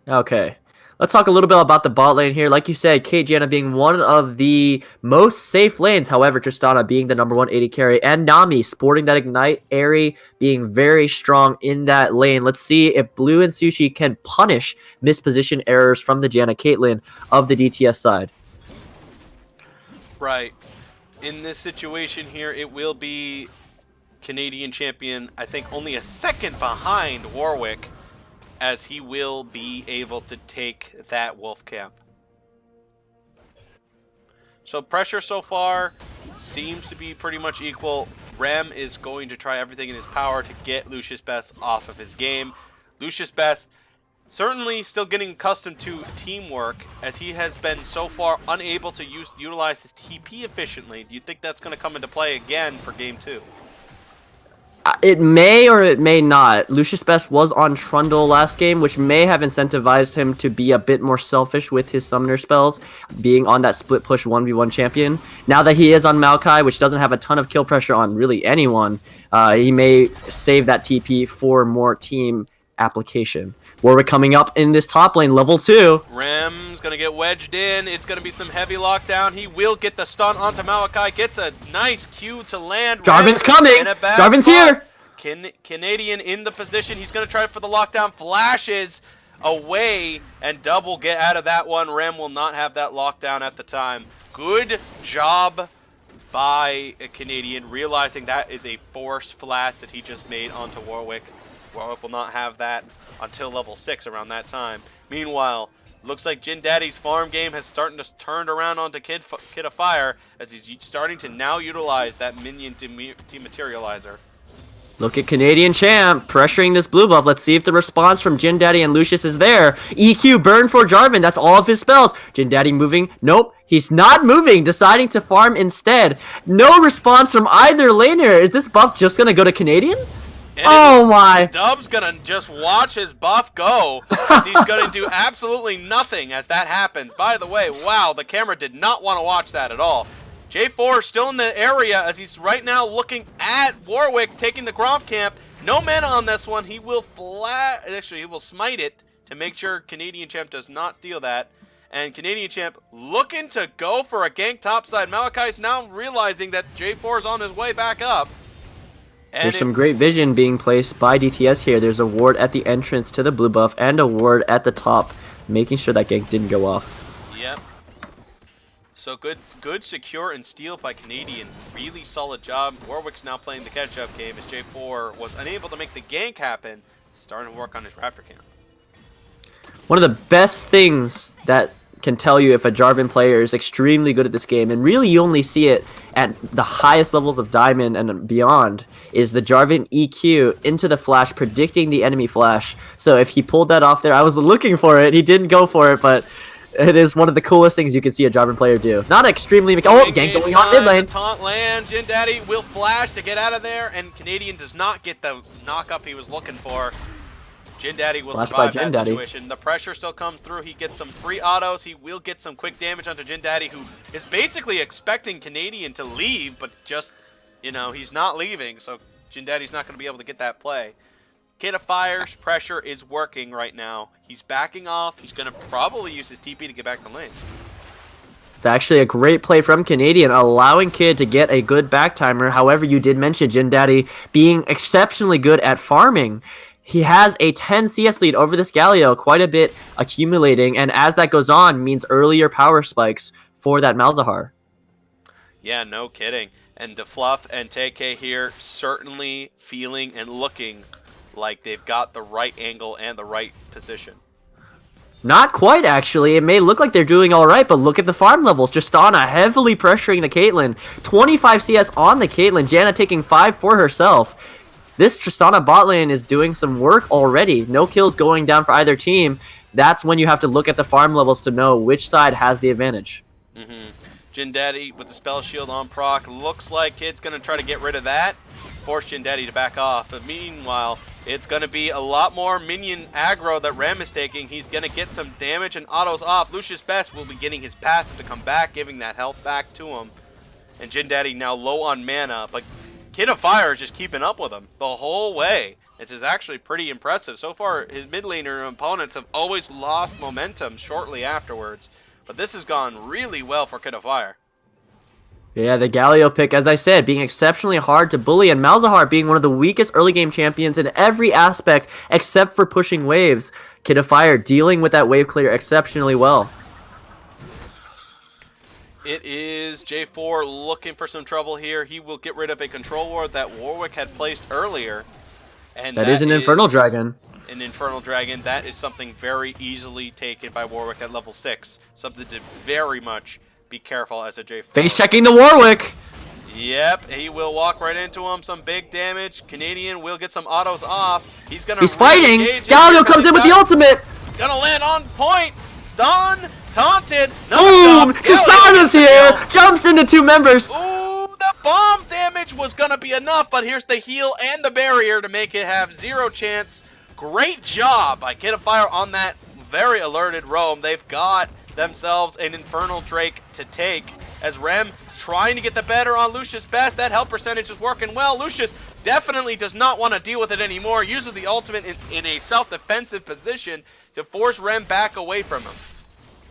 Okay. Let's talk a little bit about the bot lane here. Like you said, Kate Janna being one of the most safe lanes. However, Tristana being the number 1 AD carry. And Nami sporting that Ignite. Airy being very strong in that lane. Let's see if Blue and Sushi can punish misposition errors from the Janna Caitlyn of the DTS side. Right. In this situation here, it will be Canadian champion, I think, only a second behind Warwick, as he will be able to take that wolf camp. So pressure so far seems to be pretty much equal. Rem is going to try everything in his power to get Lucius Best off of his game. Lucius Best certainly still getting accustomed to teamwork, as he has been so far unable to utilize his TP efficiently. Do you think that's going to come into play again for Game 2? It may or it may not. Lucius Best was on Trundle last game, which may have incentivized him to be a bit more selfish with his summoner spells, being on that split push 1v1 champion. Now that he is on Maokai, which doesn't have a ton of kill pressure on really anyone, he may save that TP for more team application. Warwick coming up in this top lane, level 2. Rem's going to get wedged in. It's going to be some heavy lockdown. He will get the stun onto Maokai. Gets a nice Q to land. Jarvan's coming. Jarvan's here. Canadian in the position. He's going to try for the lockdown. Flashes away, and double get out of that one. Rem will not have that lockdown at the time. Good job by a Canadian, realizing that is a force flash that he just made onto Warwick. Warwick will not have that until level 6 around that time. Meanwhile, looks like Jin Daddy's farm game has started to turn around onto Kid of Fire, as he's starting to now utilize that minion dematerializer. Look at Canadian Champ pressuring this blue buff. Let's see if the response from Jin Daddy and Lucius is there. EQ burn for Jarvan. That's all of his spells. Jin Daddy moving. Nope. He's not moving. Deciding to farm instead. No response from either laner. Is this buff just going to go to Canadian? And oh my. Dub's going to just watch his buff go. As he's going to do absolutely nothing as that happens. By the way, wow, the camera did not want to watch that at all. J4 still in the area as he's right now looking at Warwick taking the Gromp camp. No mana on this one. He will he will smite it to make sure Canadian Champ does not steal that. And Canadian Champ looking to go for a gank topside. Malachi's now realizing that J4 is on his way back up. And there's some great vision being placed by DTS here. There's a ward at the entrance to the blue buff and a ward at the top, making sure that gank didn't go off. Yep. So good secure and steal by Canadian. Really solid job. Warwick's now playing the catch-up game as J4 was unable to make the gank happen. Starting to work on his Raptor camp. One of the best things that can tell you if a Jarvan player is extremely good at this game, and really you only see it at the highest levels of Diamond and beyond, is the Jarvan EQ into the flash, predicting the enemy flash. So if he pulled that off there, I was looking for it. He didn't go for it, but it is one of the coolest things you can see a Jarvan player do. Not extremely... Oh, gank going on mid lane. Taunt lands. Jin Daddy will flash to get out of there, and Canadian does not get the knock-up he was looking for. Jin Daddy will survive that situation. The pressure still comes through. He gets some free autos. He will get some quick damage onto Jin Daddy, who is basically expecting Canadian to leave, but just, you know, he's not leaving, so Jin Daddy's not going to be able to get that play. Kid of Fire's pressure is working right now. He's backing off. He's going to probably use his TP to get back to lane. It's actually a great play from Canadian, allowing Kid to get a good back timer. However, you did mention Jin Daddy being exceptionally good at farming. He has a 10 CS lead over this Galio, quite a bit accumulating, and as that goes on, means earlier power spikes for that Malzahar. Yeah, no kidding. And DeFluff and TK here certainly feeling and looking like they've got the right angle and the right position. Not quite, actually. It may look like they're doing all right, but look at the farm levels. Tristana heavily pressuring the Caitlyn. 25 CS on the Caitlyn. Janna taking 5 for herself. This Tristana bot lane is doing some work already. No kills going down for either team. That's when you have to look at the farm levels to know which side has the advantage. Jin Daddy with the spell shield on proc. Looks like Kid's going to try to get rid of that. Force Jin Daddy to back off. But meanwhile, it's going to be a lot more minion aggro that Rem is taking. He's going to get some damage and autos off. Lucius Best will be getting his passive to come back, giving that health back to him. And Jin Daddy now low on mana, but Kid of Fire is just keeping up with him the whole way. It's actually pretty impressive. So far, his mid laner opponents have always lost momentum shortly afterwards. But this has gone really well for Kid of Fire. Yeah, the Galio pick, as I said, being exceptionally hard to bully, and Malzahar being one of the weakest early game champions in every aspect except for pushing waves. Kid of Fire dealing with that wave clear exceptionally well. It is J4 looking for some trouble here. He will get rid of a control ward that Warwick had placed earlier. And that is an Infernal Dragon. An Infernal Dragon. That is something very easily taken by Warwick at level 6. Something to very much be careful as a J4. Face checking the Warwick. Yep, he will walk right into him. Some big damage. Canadian will get some autos off. He's fighting. Galio comes in with the ultimate. Gonna land on point. Stun. Taunted. Boom! Tristana's here. Jumps into 2 members. Ooh, the bomb damage was gonna be enough, but here's the heal and the barrier to make it have 0 chance. Great job by Kid of Fire on that very alerted roam. They've got themselves an Infernal Drake to take as Rem trying to get the better on Lucius Best. That health percentage is working well. Lucius definitely does not want to deal with it anymore. Uses the ultimate in a self-defensive position to force Rem back away from him.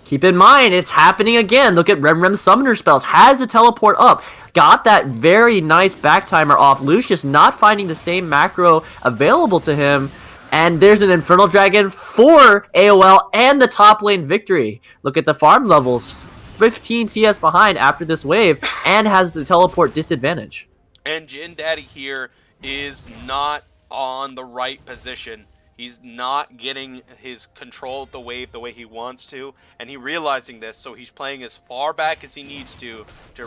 Keep in mind, it's happening again. Look at Rem's summoner spells. Has the teleport up. Got that very nice back timer off. Lucius not finding the same macro available to him. And there's an Infernal Dragon for AOL and the top lane victory. Look at the farm levels. 15 CS behind after this wave and has the teleport disadvantage. And Jin Daddy here is not on the right position. He's not getting his control of the wave the way he wants to, and he realizing this, so he's playing as far back as he needs to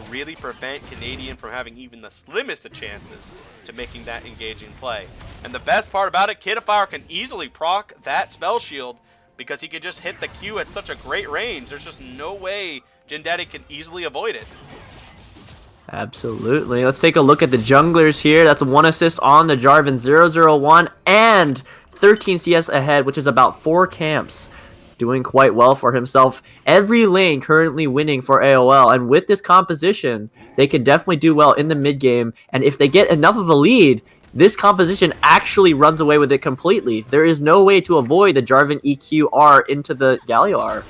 really prevent Canadian from having even the slimmest of chances to making that engaging play. And the best part about it, Kitafire can easily proc that spell shield because he can just hit the Q at such a great range. There's just no way Jin Daddy can easily avoid it. Absolutely. Let's take a look at the junglers here. That's 1 assist on the Jarvan 001 and 13 CS ahead, which is about 4 camps. Doing quite well for himself. Every lane currently winning for AOL, and with this composition, they can definitely do well in the mid game. And if they get enough of a lead, this composition actually runs away with it completely. There is no way to avoid the Jarvan EQR into the Galio R.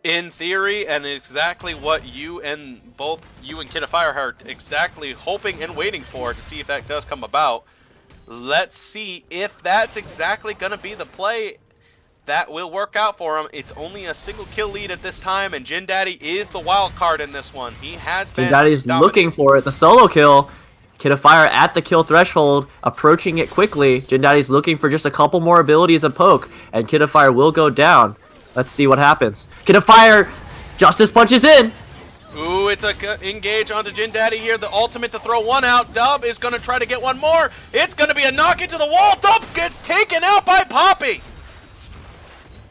In theory, and exactly what you and Kitafire are exactly hoping and waiting for to see if that does come about. Let's see if that's exactly going to be the play that will work out for him. It's only a single kill lead at this time, and Jin Daddy is the wild card in this one. He has been Jin Daddy's looking for it. The solo kill. Kitafire at the kill threshold, approaching it quickly. Jin Daddy's looking for just a couple more abilities of poke, and Kitafire will go down. Let's see what happens. Kitafire, Justice punches in. Ooh, it's a engage onto Jin Daddy here. The ultimate to throw one out. Dub is going to try to get one more. It's going to be a knock into the wall. Dub gets taken out by Poppy.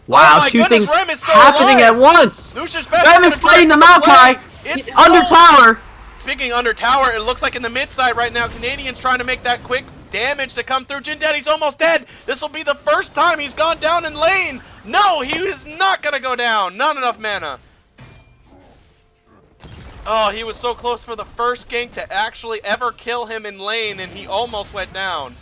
Wow, oh 2 things Rem is still happening alive. at once. Lucius Rem is fighting the Maokai. He's under tower. Speaking under tower, it looks like in the mid side right now, Canadian's trying to make that quick damage to come through. Jin Daddy's almost dead. This will be the first time he's gone down in lane. No, he is not going to go down. Not enough mana. Oh, he was so close for the first gank to actually ever kill him in lane, and he almost went down.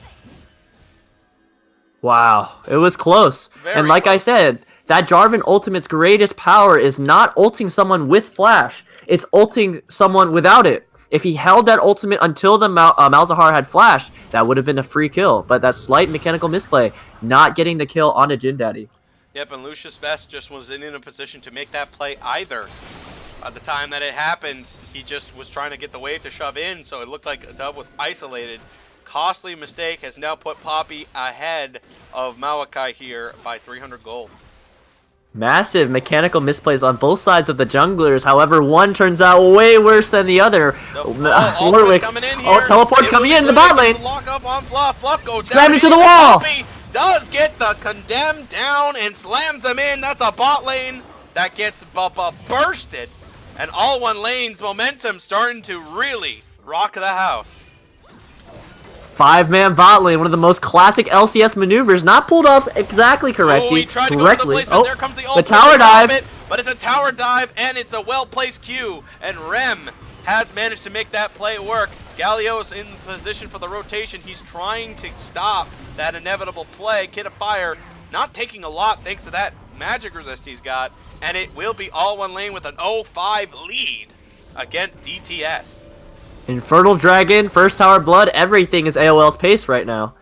Wow, it was close. Very like close. I said, that Jarvan ultimate's greatest power is not ulting someone with flash. It's ulting someone without it. If he held that ultimate until the Malzahar had flash, that would have been a free kill. But that slight mechanical misplay, not getting the kill onto Jin Daddy. Yep, and Lucius Best just wasn't in a position to make that play either. At the time that it happened, he just was trying to get the wave to shove in, so it looked like Dub was isolated. Costly mistake has now put Poppy ahead of Maokai here by 300 gold. Massive mechanical misplays on both sides of the junglers. However, one turns out way worse than the other. Warwick coming in here. Teleport's coming in the bot lane. Lock up on Fluff. Fluff goes Slammed down into the wall. Poppy does get the condemned down and slams them in. That's a bot lane that gets bursted. And AllOneLane's momentum starting to really rock the house. 5-man bot lane, one of the most classic LCS maneuvers, not pulled off exactly correctly. Oh, he tried to go to the placement. There comes the ultimate. The tower dive. But it's a tower dive, and it's a well-placed Q. And Rem has managed to make that play work. Galio's in position for the rotation. He's trying to stop that inevitable play. Kitafire not taking a lot thanks to that magic resist he's got. And it will be AllOneLane with an 0-5 lead against DTS. Infernal Dragon, first tower blood, everything is AOL's pace right now.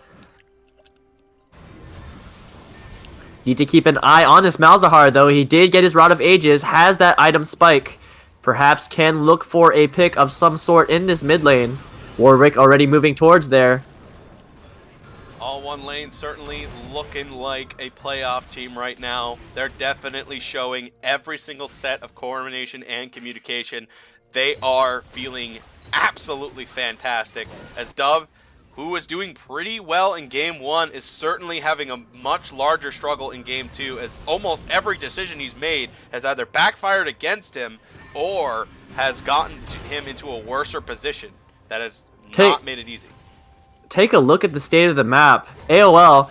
Need to keep an eye on this Malzahar, though. He did get his Rod of Ages, has that item spike. Perhaps can look for a pick of some sort in this mid lane. Warwick already moving towards there. AllOneLane certainly looking like a playoff team right now. They're definitely showing every single set of coordination and communication. They are feeling absolutely fantastic. As Dub, who was doing pretty well in Game 1, is certainly having a much larger struggle in Game 2, as almost every decision he's made has either backfired against him or has gotten him into a worser position that has not made it easy. Take a look at the state of the map. AOL,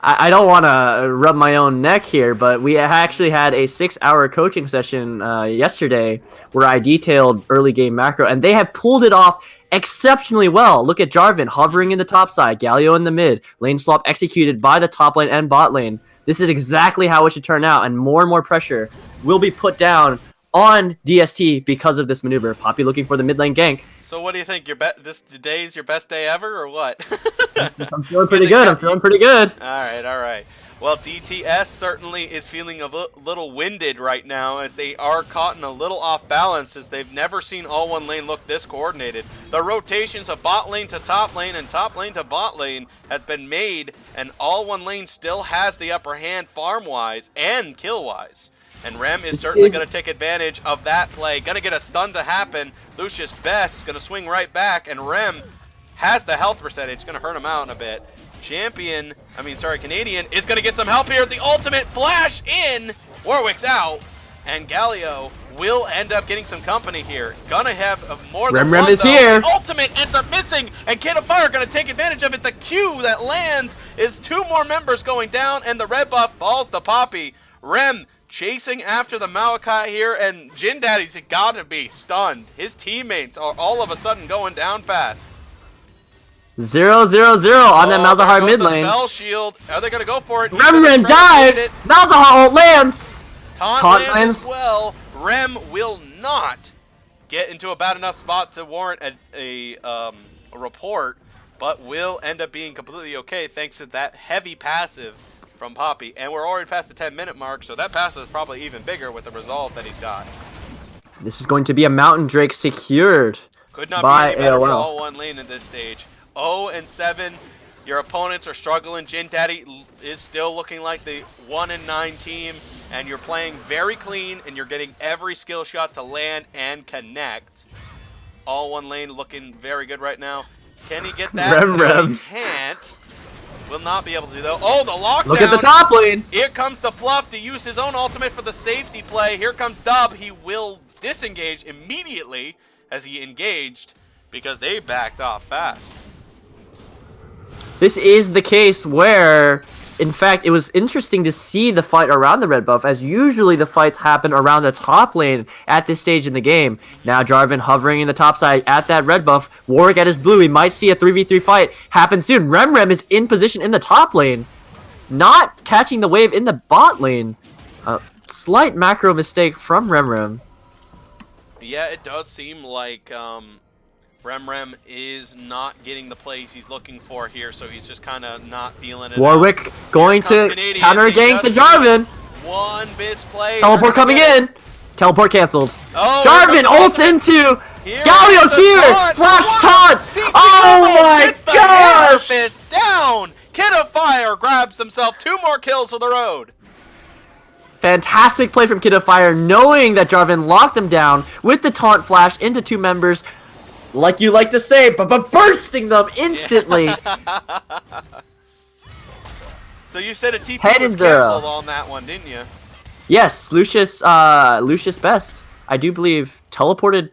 I don't want to rub my own neck here, but we actually had a 6-hour coaching session yesterday where I detailed early game macro, and they have pulled it off exceptionally well. Look at Jarvan hovering in the top side, Galio in the mid, lane swap executed by the top lane and bot lane. This is exactly how it should turn out, and more pressure will be put down on TssT because of this maneuver. Poppy looking for the mid lane gank. So what do you think? This today's your best day ever, or what? I'm feeling pretty good. I'm feeling pretty good. All right. Well, TssT certainly is feeling a little winded right now as they are caught in a little off balance as they've never seen AllOneLane look this coordinated. The rotations of bot lane to top lane and top lane to bot lane has been made, and AllOneLane still has the upper hand farm-wise and kill-wise. And Rem is certainly going to take advantage of that play. Going to get a stun to happen. Lucius Best going to swing right back, and Rem has the health percentage. Going to hurt him out in a bit. Canadian is going to get some help here. The ultimate flash in. Warwick's out, and Galio will end up getting some company here. Gonna have more than Rem one, is though. here. The ultimate ends up missing, and Kid of Fire going to take advantage of it. The Q that lands is 2 more members going down, and the red buff falls to Poppy. Rem chasing after the Maokai here, and Jin Daddy's got to be stunned. His teammates are all of a sudden going down fast. 0-0-0 on that Malzahar mid lane. Spell shield. Are they going to go for it? Rem dives. Malzahar ult lands. Taunt lands as well. Rem will not get into a bad enough spot to warrant a report, but will end up being completely okay thanks to that heavy passive from Poppy. And we're already past the 10-minute mark, so that passive is probably even bigger with the resolve that he's got. This is going to be a Mountain Drake secured Could not by be any better for AOL. AllOneLane at this stage. 0-7. Your opponents are struggling. Jin Daddy is still looking like the 1-9 team, and you're playing very clean, and you're getting every skill shot to land and connect. AllOneLane looking very good right now. Can he get that? Rem. He can't. Will not be able to do that. Oh, the lockdown. Look at the top lane. Here comes the Fluff to use his own ultimate for the safety play. Here comes Dub. He will disengage immediately as he engaged because they backed off fast. This is the case where, in fact, it was interesting to see the fight around the red buff, as usually the fights happen around the top lane at this stage in the game. Now Jarvan hovering in the top side at that red buff. Warwick at his blue. We might see a 3v3 fight happen soon. Rem is in position in the top lane, not catching the wave in the bot lane. Slight macro mistake from Rem. Yeah, it does seem like Rem is not getting the plays he's looking for here, so he's just kind of not feeling it. Warwick going to counter gank the Jarvan. One misplay. Teleport coming in. Teleport canceled. Oh, Jarvan ults into. Galio's here. Flash taunt. Oh my gosh. Fist down. Kid of Fire grabs himself 2 more kills for the road. Fantastic play from Kid of Fire, knowing that Jarvan locked them down with the taunt flash into 2 members. Like you like to say, but bursting them instantly. So you said a TP was Zero. canceled on that one, didn't you? Yes, Lucius Best, I do believe, teleported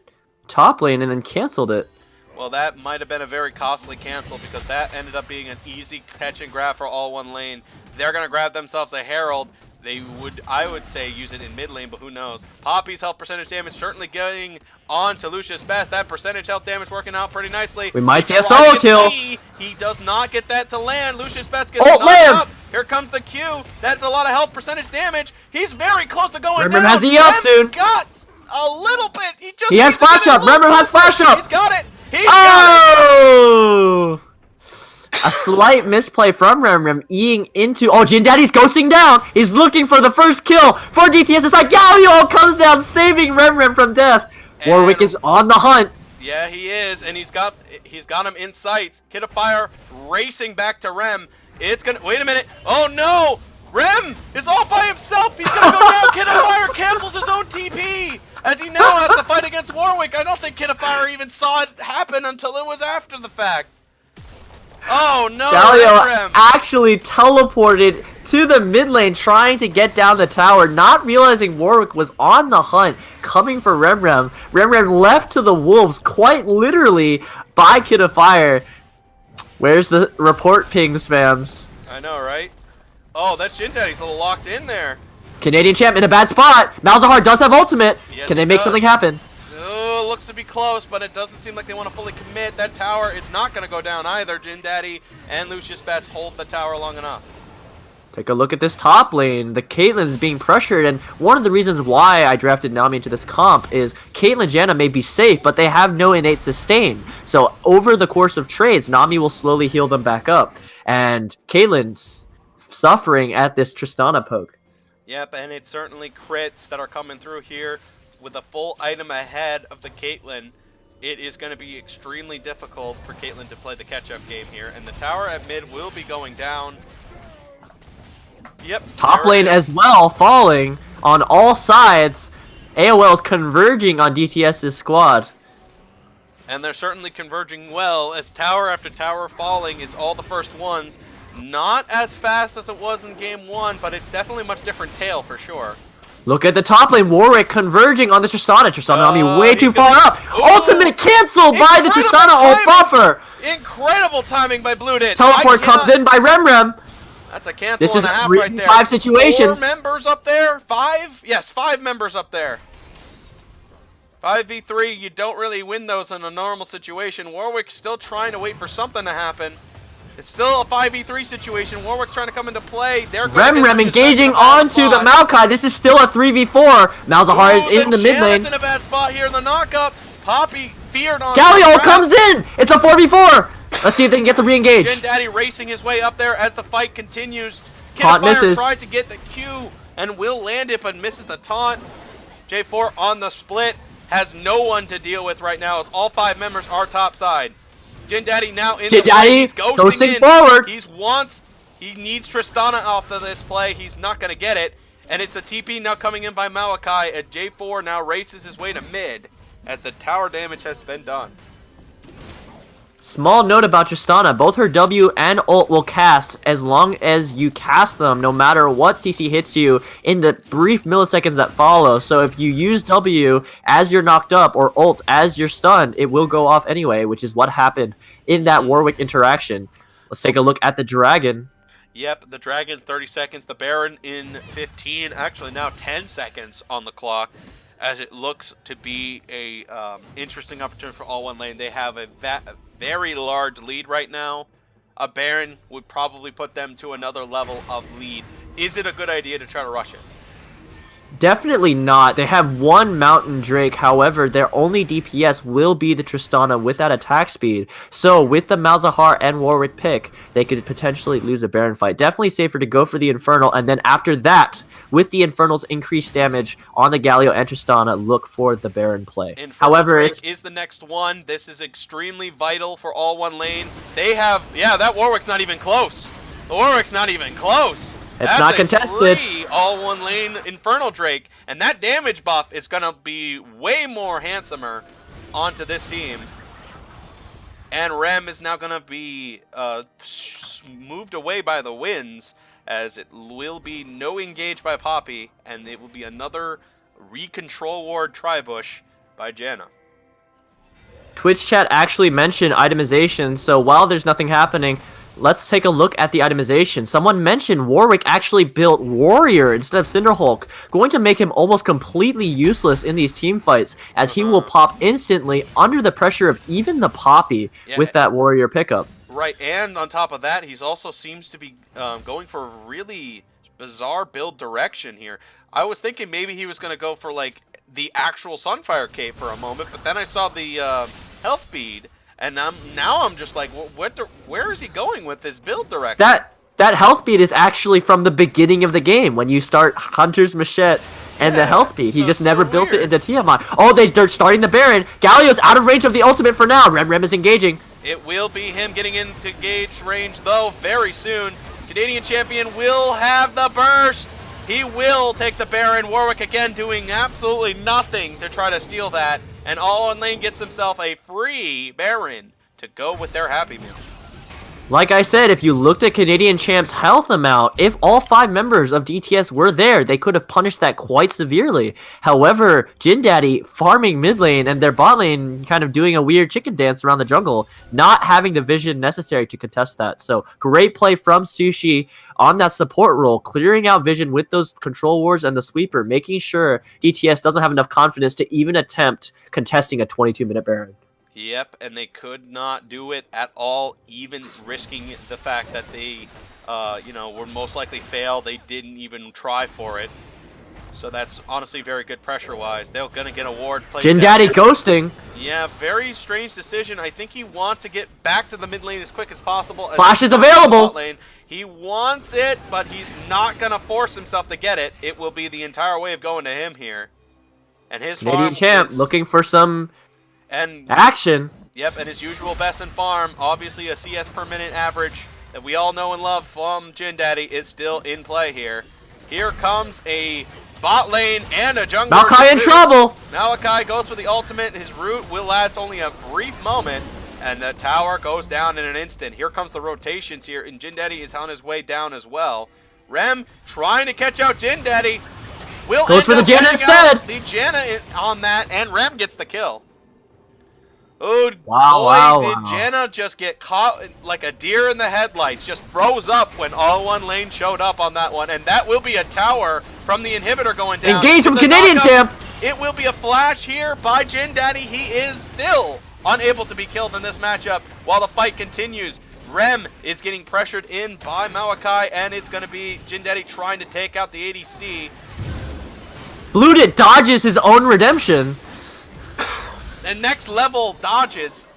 top lane and then canceled it. Well, that might have been a very costly cancel because that ended up being an easy catch and grab for AllOneLane. They're going to grab themselves a Herald. They would, I would say, use it in mid lane, but who knows. Poppy's health percentage damage certainly getting on to Lucius Best. That percentage health damage working out pretty nicely. We might see a solo kill. He does not get that to land. Lucius Best gets knocked up. Here comes the Q. That's a lot of health percentage damage. He's very close to going down. has the EL soon. Got a little bit. He has flash up. Remember has flash up. He's got it. He's got it. A slight misplay from Rem eating into. Oh, Jin Daddy's ghosting down. He's looking for the first kill for DTS. It's like Galio comes down, saving Rem from death. And Warwick is on the hunt. Yeah, he is, and he's got him in sights. Kid of Fire racing back to Rem. It's gonna wait a minute. Oh no! Rem is all by himself. He's gonna go down. Kid of Fire cancels his own TP as he now has to fight against Warwick. I don't think Kid of Fire even saw it happen until it was after the fact. Oh no! Galio actually teleported to the mid lane trying to get down the tower, not realizing Warwick was on the hunt, coming for Rem. Rem left to the wolves, quite literally, by Kid of Fire. Where's the report ping spams? I know, right? Oh, that Jin Daddy's a little locked in there. Canadian champ in a bad spot. Malzahar does have ultimate. Yes, Can they make something happen? Oh, looks to be close, but it doesn't seem like they want to fully commit. That tower is not going to go down either. Jin Daddy and Lucius Best hold the tower long enough. Take a look at this top lane. The Caitlyn is being pressured, and one of the reasons why I drafted Nami into this comp is Caitlyn Janna may be safe, but they have no innate sustain. So over the course of trades, Nami will slowly heal them back up. And Caitlyn's suffering at this Tristana poke. Yep, and it's certainly crits that are coming through here with a full item ahead of the Caitlyn. It is going to be extremely difficult for Caitlyn to play the catch-up game here, and the tower at mid will be going down. Yep. Top lane as well, falling on all sides. AOL is converging on DTS's squad. And they're certainly converging well as tower after tower falling is all the first ones. Not as fast as it was in game 1, but it's definitely a much different tale for sure. Look at the top lane, Warwick converging on the Tristana. Tristana on me way too far up. Ooh, Ultimate cancel by the Tristana ult buffer. Incredible timing by Bludit. Teleport comes in by Remrem. That's a cancel This and is a half a right there. 5 situation. 4 members up there? 5? Yes, 5 members up there. 5v3, you don't really win those in a normal situation. Warwick's still trying to wait for something to happen. It's still a 5v3 situation. Warwick's trying to come into play. Remrem engaging onto the Maokai. This is still a 3v4. Malzahar is in the mid lane. In a bad spot here in the knockup. Poppy feared on. Galio comes in. It's a 4v4. Let's see if they can get the re-engage. Jin Daddy racing his way up there as the fight continues. Taunt misses. Tries to get the Q and will land it, but misses the taunt. J4 on the split. Has no one to deal with right now as all 5 members are top side. Jin Daddy now in the play. He's ghosting forward. He needs Tristana off of this play. He's not going to get it. And it's a TP now coming in by Malachi. And J4 now races his way to mid as the tower damage has been done. Small note about Tristana, both her W and ult will cast as long as you cast them, no matter what CC hits you in the brief milliseconds that follow. So if you use W as you're knocked up or ult as you're stunned, it will go off anyway, which is what happened in that Warwick interaction. Let's take a look at the Dragon. Yep, the Dragon 30 seconds, the Baron in 15, actually now 10 seconds on the clock. As it looks to be a interesting opportunity for AllOneLane. They have a very large lead right now. A Baron would probably put them to another level of lead. Is it a good idea to try to rush it? Definitely not. They have one Mountain Drake, however, their only DPS will be the Tristana with that attack speed. So with the Malzahar and Warwick pick, they could potentially lose a Baron fight. Definitely safer to go for the Infernal, and then after that, with the Infernal's increased damage on the Galio and Tristana, look for the Baron play. However, Drake is the next one. This is extremely vital for AllOneLane. They have, yeah, that Warwick's not even close. The Warwick's not even close. It's not contested. Free AllOneLane Infernal Drake, and that damage buff is going to be way more handsomer onto this team. And Rem is now going to be moved away by the winds, as it will be no engage by Poppy, and it will be another recontrol ward Tribush by Janna. Twitch chat actually mentioned itemization, so while there's nothing happening, let's take a look at the itemization. Someone mentioned Warwick actually built Warrior instead of Cinderhulk, going to make him almost completely useless in these team fights, as he will pop instantly under the pressure of even the Poppy with that Warrior pickup. Right, and on top of that, he's also seems to be going for a really bizarre build direction here. I was thinking maybe he was going to go for like the actual Sunfire Cape for a moment, but then I saw the health bead. And now I'm just like, where is he going with this build direction? That health bead is actually from the beginning of the game, when you start Hunter's Machete and the health bead. He just never built it into Tiamat. Oh, they're starting the Baron. Galio's out of range of the ultimate for now. Rem is engaging. It will be him getting into gauge range, though, very soon. Canadian champion will have the burst. He will take the Baron. Warwick again doing absolutely nothing to try to steal that. And AllOneLane gets himself a free Baron to go with their Happy Meal. Like I said, if you looked at Canadian Champ's health amount, if all 5 members of DTS were there, they could have punished that quite severely. However, Jin Daddy farming mid lane and their bot lane kind of doing a weird chicken dance around the jungle, not having the vision necessary to contest that. So great play from Sushi on that support role, clearing out vision with those control wards and the sweeper, making sure DTS doesn't have enough confidence to even attempt contesting a 22-minute Baron. Yep, and they could not do it at all, even risking the fact that they, would most likely fail. They didn't even try for it. So that's honestly very good pressure-wise. They're going to get a ward. Jin Daddy ghosting. Yeah, very strange decision. I think he wants to get back to the mid lane as quick as possible. Flash is available. Lane. He wants it, but he's not going to force himself to get it. It will be the entire way of going to him here. And his Canadian farm champ is, looking for some and action. Yep, and his usual best in farm, obviously a CS per minute average that we all know and love from Jin Daddy is still in play here. Here comes a bot lane and a jungler. Maokai in trouble. Maokai goes for the ultimate. His root will last only a brief moment, and the tower goes down in an instant. Here comes the rotations here, and Jin Daddy is on his way down as well. Rem trying to catch out Jin Daddy. Will goes for the Janna instead. The Janna on that, and Rem gets the kill. Oh, wow, boy, did Janna just get caught like a deer in the headlights. Just froze up when AllOneLane showed up on that one. And that will be a tower from the inhibitor going down. Engage from Canadian champ. It will be a flash here by Jin Daddy. He is still unable to be killed in this matchup while the fight continues. Rem is getting pressured in by Maokai, and it's going to be Jin Daddy trying to take out the ADC. Bludit dodges his own redemption. And next level dodges,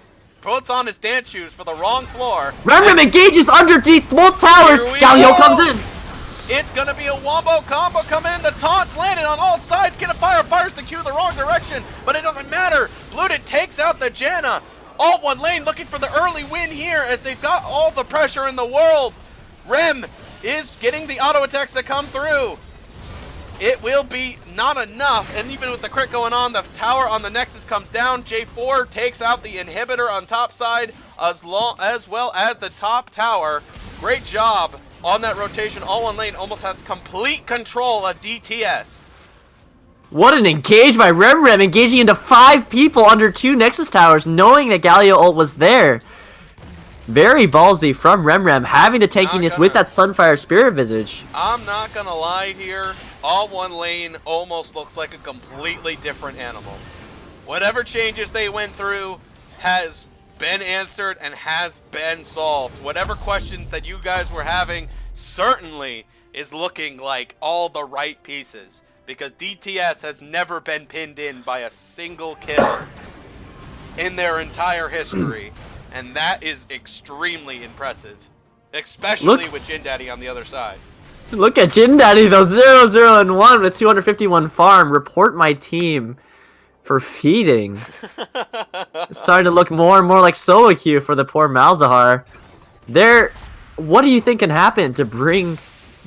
puts on his dance shoes for the wrong floor. Rem engages underneath both towers. Galio comes in. It's going to be a wombo combo come in. The taunts landed on all sides. Get a fires the Q the wrong direction, but it doesn't matter. Bludit takes out the Janna. AllOneLane looking for the early win here as they've got all the pressure in the world. Rem is getting the auto attacks that come through. It will be not enough, and even with the crit going on, the tower on the Nexus comes down. J4 takes out the inhibitor on top side, as well as the top tower. Great job on that rotation. AllOneLane almost has complete control of DTS. What an engage by Rem, engaging into 5 people under 2 Nexus towers, knowing that Galio ult was there. Very ballsy from Rem, having to take this with that Sunfire Spirit Visage. I'm not gonna lie here. AllOneLane almost looks like a completely different animal. Whatever changes they went through has been answered and has been solved. Whatever questions that you guys were having certainly is looking like all the right pieces, because DTS has never been pinned in by a single kill in their entire history. And that is extremely impressive, especially with Jin Daddy on the other side. Look at Jin Daddy though, 0-0-1 with 251 farm. Report my team for feeding. It's starting to look more and more like solo queue for the poor Malzahar. What do you think can happen to bring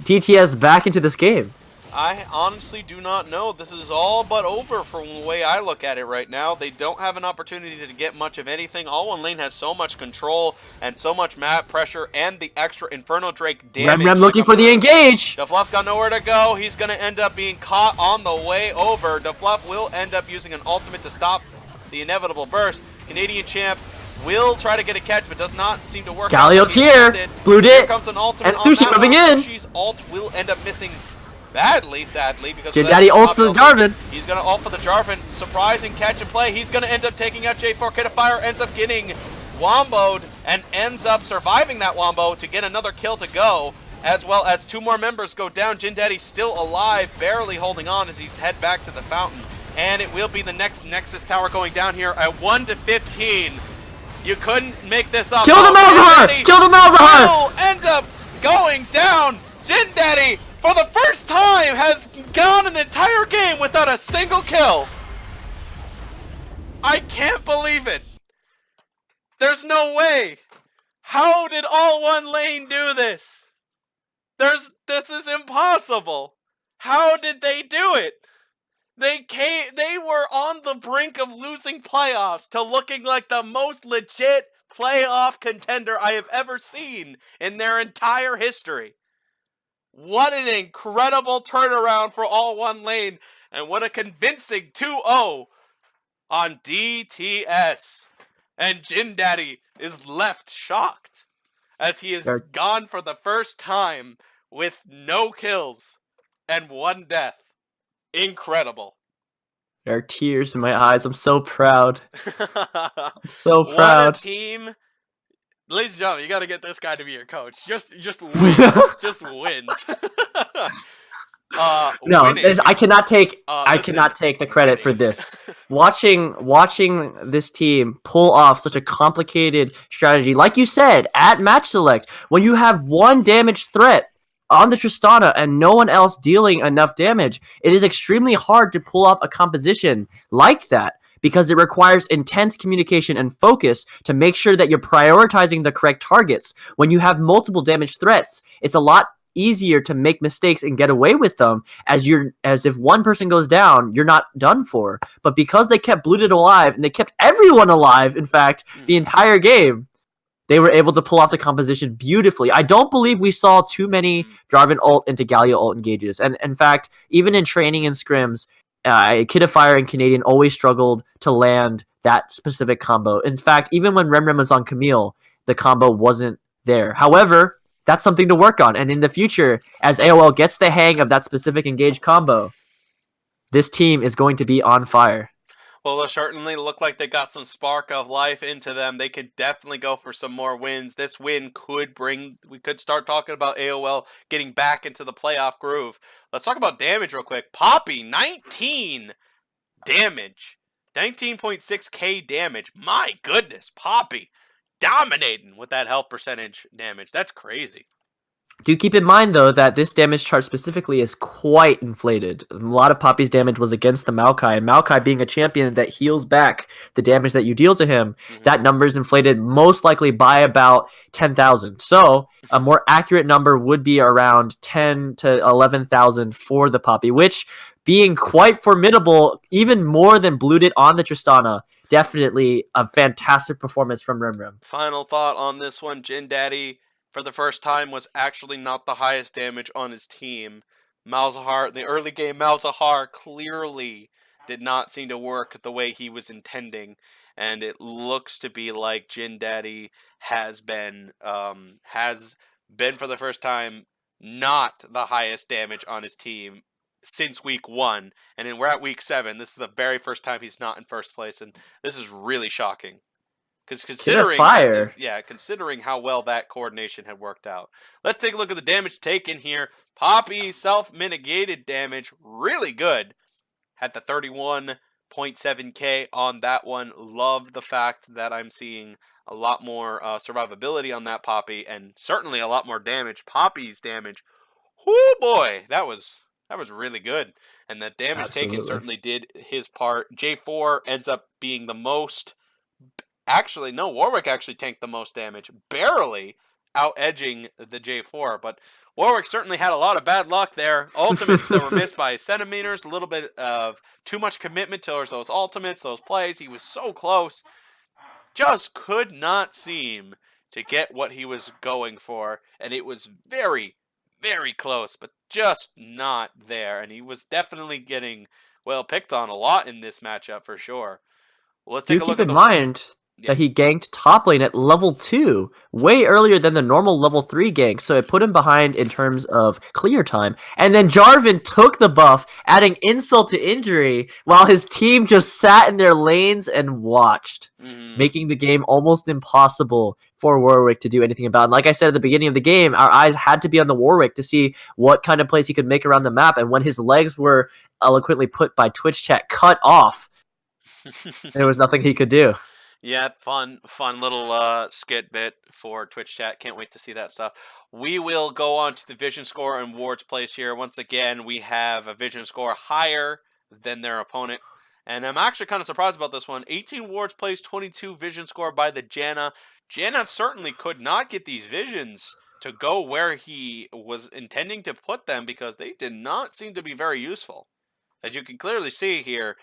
DTS back into this game? I honestly do not know. This is all but over from the way I look at it right now. They don't have an opportunity to get much of anything. AllOneLane has so much control and so much map pressure and the extra Inferno Drake damage. Rem looking for the engage. Defluff's got nowhere to go. He's going to end up being caught on the way over. Defluff will end up using an ultimate to stop the inevitable burst. Canadian champ will try to get a catch, but does not seem to work. Galio's here. Bludit. Comes an ultimate and Sushi moving in. Sushi's ult will end up missing badly, sadly, because Jin Daddy ults for the Jarvan. He's going to ult for the Jarvan. Surprising catch and play. He's going to end up taking out J4. Kitafire ends up getting womboed and ends up surviving that wombo to get another kill to go, as well as 2 more members go down. Jin Daddy still alive, barely holding on as he's head back to the fountain. And it will be the next Nexus tower going down here at 1-15. You couldn't make this up. Kill the Malzahar! Kill the Malzahar! Will end up going down. Jin Daddy, for the first time, has gone an entire game without a single kill. I can't believe it. There's no way. How did AllOneLane do this? This is impossible. How did they do it? They were on the brink of losing playoffs to looking like the most legit playoff contender I have ever seen in their entire history. What an incredible turnaround for AllOneLane, and what a convincing 2-0 on DTS. And Jin Daddy is left shocked as he is gone for the first time with no kills and 1 death. Incredible. There are tears in my eyes. I'm so proud. I'm so proud. What a team. Ladies and gentlemen, you got to get this guy to be your coach. Just win. Just win. No, winning. I cannot take Listen, the credit for winning. this. Watching this team pull off such a complicated strategy, like you said, at match select, when you have one damage threat on the Tristana and no one else dealing enough damage, it is extremely hard to pull off a composition like that because it requires intense communication and focus to make sure that you're prioritizing the correct targets. When you have multiple damage threats, it's a lot easier to make mistakes and get away with them as if one person goes down, you're not done for. But because they kept Blooted alive and they kept everyone alive, in fact, the entire game, they were able to pull off the composition beautifully. I don't believe we saw too many Jarvan ult into Galio ult engages. And in fact, even in training and scrims, Kidifier and Canadian always struggled to land that specific combo. In fact, even when Remrem was on Camille, the combo wasn't there. However, that's something to work on. And in the future, as AOL gets the hang of that specific engage combo, this team is going to be on fire. Well, they certainly look like they got some spark of life into them. They could definitely go for some more wins. This win we could start talking about AOL getting back into the playoff groove. Let's talk about damage real quick. Poppy, 19 damage. 19.6k damage. My goodness, Poppy dominating with that health percentage damage. That's crazy. Do keep in mind, though, that this damage chart specifically is quite inflated. A lot of Poppy's damage was against the Maokai, and Maokai being a champion that heals back the damage that you deal to him, that number is inflated most likely by about 10,000. So a more accurate number would be around 10 to 11,000 for the Poppy, which being quite formidable, even more than Blooted on the Tristana. Definitely a fantastic performance from Remrem. Final thought on this one, Jin Daddy, for the first time, was actually not the highest damage on his team. Malzahar, the early game, Malzahar clearly did not seem to work the way he was intending, and it looks to be like Jin Daddy has been for the first time not the highest damage on his team since week 1, and then we're at week 7. This is the very first time he's not in first place, and this is really shocking. Because considering how well that coordination had worked out. Let's take a look at the damage taken here. Poppy self-mitigated damage, really good. Had the 31.7k on that one. Love the fact that I'm seeing a lot more survivability on that Poppy, and certainly a lot more damage. Poppy's damage, whoo boy, that was really good. And the damage taken certainly did his part. J4 ends up being the most. Actually, no, Warwick actually tanked the most damage, barely out-edging the J4, but Warwick certainly had a lot of bad luck there. Ultimates that were missed by centimeters, a little bit of too much commitment towards those ultimates, those plays. He was so close, just could not seem to get what he was going for, and it was very, very close, but just not there, and he was definitely getting, well, picked on a lot in this matchup for sure. Well, let's take a look at that he ganked top lane at level 2, way earlier than the normal level 3 gank, so it put him behind in terms of clear time. And then Jarvan took the buff, adding insult to injury, while his team just sat in their lanes and watched, making the game almost impossible for Warwick to do anything about. And like I said at the beginning of the game, our eyes had to be on the Warwick to see what kind of plays he could make around the map, and when his legs were eloquently put by Twitch chat cut off, there was nothing he could do. Yeah, fun little skit bit for Twitch chat. Can't wait to see that stuff. We will go on to the vision score and Ward's place here. Once again, we have a vision score higher than their opponent. And I'm actually kind of surprised about this one. 18 Ward's place, 22 vision score by the Janna. Janna certainly could not get these visions to go where he was intending to put them because they did not seem to be very useful. As you can clearly see here,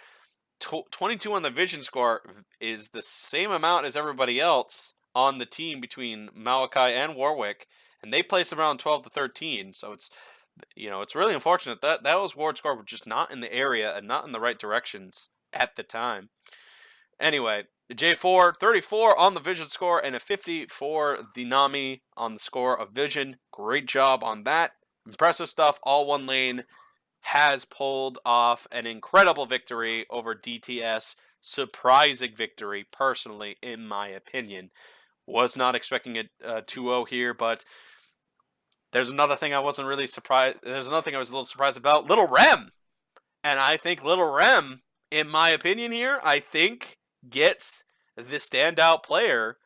22 on the vision score is the same amount as everybody else on the team between Maokai and Warwick, and they placed around 12 to 13. So it's really unfortunate that those Ward score were just not in the area and not in the right directions at the time. Anyway, the J4 34 on the vision score and a 50 for the Nami on the score of vision. Great job on that. Impressive stuff. AllOneLane has pulled off an incredible victory over DTS. Surprising victory, personally, in my opinion. Was not expecting a 2-0 here, but There's another thing I wasn't really surprised. There's another thing I was a little surprised about. Little Rem, and I think Little Rem, in my opinion here, I think gets the standout player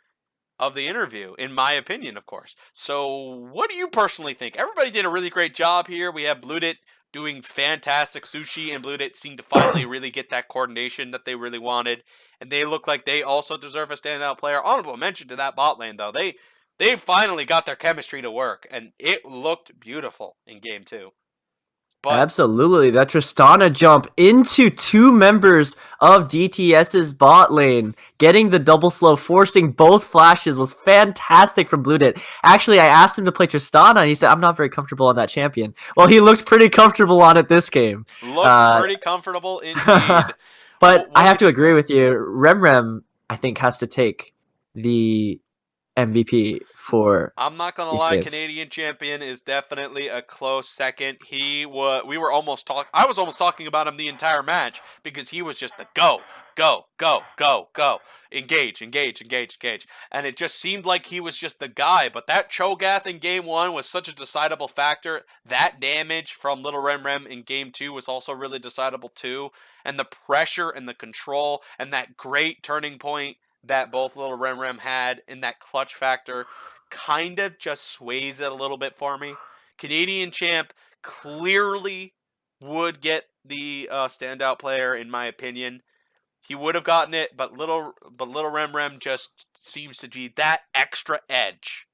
of the interview, in my opinion, of course. So, what do you personally think? Everybody did a really great job here. We have Bludit doing fantastic sushi, and Bludit seemed to finally really get that coordination that they really wanted, and they look like they also deserve a standout player. Honorable mention to that bot lane, though. They finally got their chemistry to work, and it looked beautiful in Game 2. But Absolutely, that Tristana jump into two members of DTS's bot lane, getting the double slow, forcing both flashes was fantastic from Bludit. Actually, I asked him to play Tristana, and he said, I'm not very comfortable on that champion. Well, he looked pretty comfortable on it this game. looked pretty comfortable indeed. But I have to agree with you. Remrem, I think, has to take the MVP for. I'm not gonna lie, Canadian champion is definitely a close second. We were almost talking. I was almost talking about him the entire match because he was just the go, engage, and it just seemed like he was just the guy. But that Cho'Gath in Game 1 was such a decidable factor. That damage from Little Rem in Game 2 was also really decidable too, and the pressure and the control and that great turning point that both Little Rem had in that clutch factor kind of just sways it a little bit for me. Canadian champ clearly would get the standout player, in my opinion. He would have gotten it, but Little Rem just seems to be that extra edge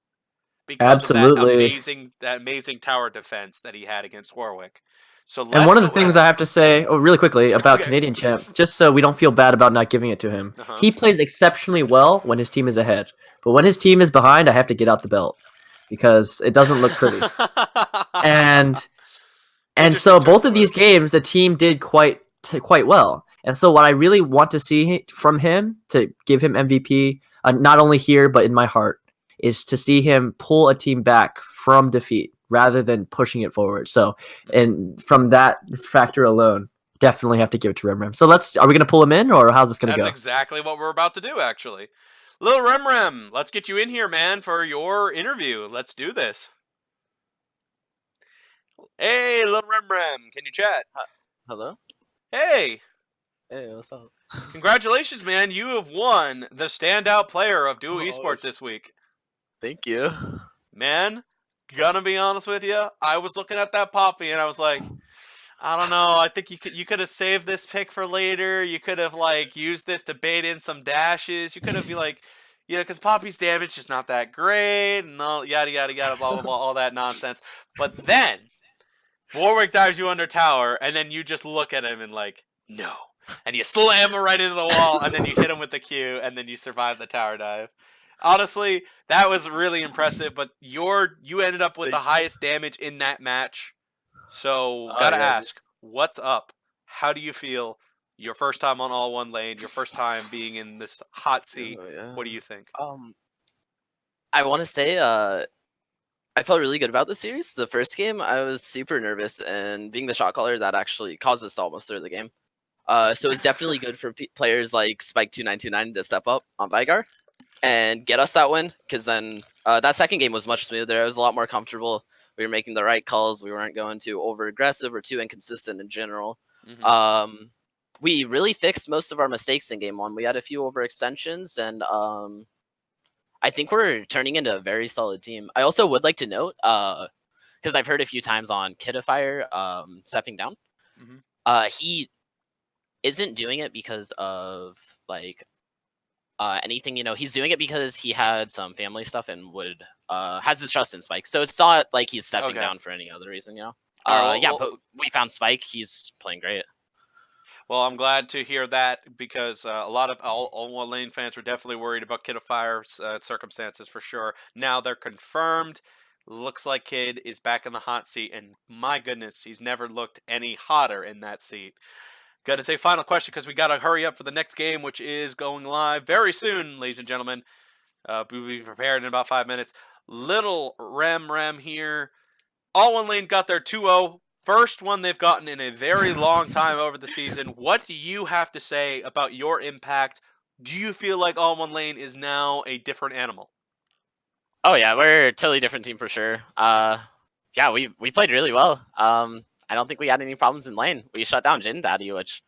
because of that amazing tower defense that he had against Warwick. So and one of the things I have to say, really quickly, about Canadian champ, just so we don't feel bad about not giving it to him, he plays exceptionally well when his team is ahead. But when his team is behind, I have to get out the belt because it doesn't look pretty. and so both of these games, the team did quite well. And so what I really want to see from him, to give him MVP, not only here but in my heart, is to see him pull a team back from defeat rather than pushing it forward. So, and from that factor alone, definitely have to give it to Rem. So are we going to pull him in, or how's this going to go? That's exactly what we're about to do, actually. Little Rem, let's get you in here, man, for your interview. Let's do this. Hey, Little Rem, can you chat? Hello? Hey, what's up? Congratulations, man. You have won the standout player of Duo Esports this week. Thank you. Man, gonna be honest with you, I was looking at that Poppy and I was like, I don't know. I think you could have saved this pick for later. You could have used this to bait in some dashes. You could have because Poppy's damage is not that great and all yada yada yada blah blah blah all that nonsense. But then Warwick dives you under tower, and then you just look at him and no, and you slam him right into the wall, and then you hit him with the Q, and then you survive the tower dive. Honestly, that was really impressive, but you ended up with the highest damage in that match. So, gotta ask, what's up? How do you feel? Your first time on AllOneLane, your first time being in this hot seat. What do you think? I want to say I felt really good about the series. The first game, I was super nervous, and being the shot caller, that actually caused us to almost throw the game. So it's definitely good for players like Spike2929 to step up on Vigar and get us that win, because then that second game was much smoother. I was a lot more comfortable. We were making the right calls. We weren't going too over-aggressive or too inconsistent in general. Mm-hmm. We really fixed most of our mistakes in Game 1. We had a few overextensions, and I think we're turning into a very solid team. I also would like to note, because I've heard a few times on Kidifier stepping down, he isn't doing it because of anything. He's doing it because he had some family stuff and has his trust in Spike. So it's not like he's stepping down for any other reason. But we found Spike. He's playing great. Well, I'm glad to hear that, because a lot of AllOneLane fans were definitely worried about Kidifier's circumstances for sure. Now they're confirmed. Looks like Kid is back in the hot seat, and my goodness, he's never looked any hotter in that seat. Got to say, final question, because we got to hurry up for the next game, which is going live very soon, ladies and gentlemen. We'll be prepared in about 5 minutes. Little Rem here. AllOneLane got their 2-0. First one they've gotten in a very long time over the season. What do you have to say about your impact? Do you feel like AllOneLane is now a different animal? Oh yeah, we're a totally different team for sure. Yeah, we played really well. I don't think we had any problems in lane. We shut down Jin Daddy, which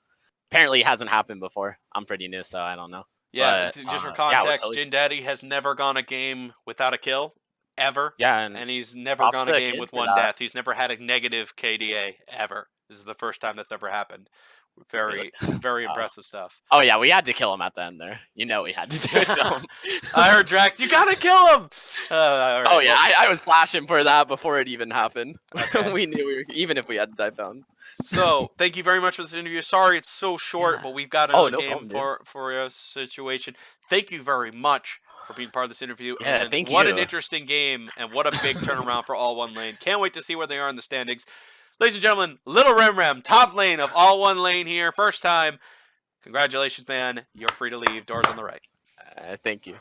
apparently hasn't happened before. I'm pretty new, so I don't know. Yeah, But just for yeah, we're context, totally Jin Daddy has never gone a game without a kill, ever. yeah, and And he's never props gone to a the game kid with for one that. death. He's never had a negative KDA, ever. This is the first time that's ever happened. Very, very impressive stuff. Oh yeah, we had to kill him at the end there. You know we had to do it to him. I heard Drax, you gotta kill him! All right, Oh yeah, well, I was flashing for that before it even happened. Okay. We knew even if we had to dive down. So, thank you very much for this interview. Sorry it's so short, Yeah. but we've got Oh, another no game problem, for a situation. Thank you very much for being part of this interview. Yeah, and thank what an you. interesting game, and what a big turnaround for AllOneLane. Can't wait to see where they are in the standings. Ladies and gentlemen, Little Rem, top lane of AllOneLane here. First time. Congratulations, man. You're free to leave. Doors on the right. Thank you.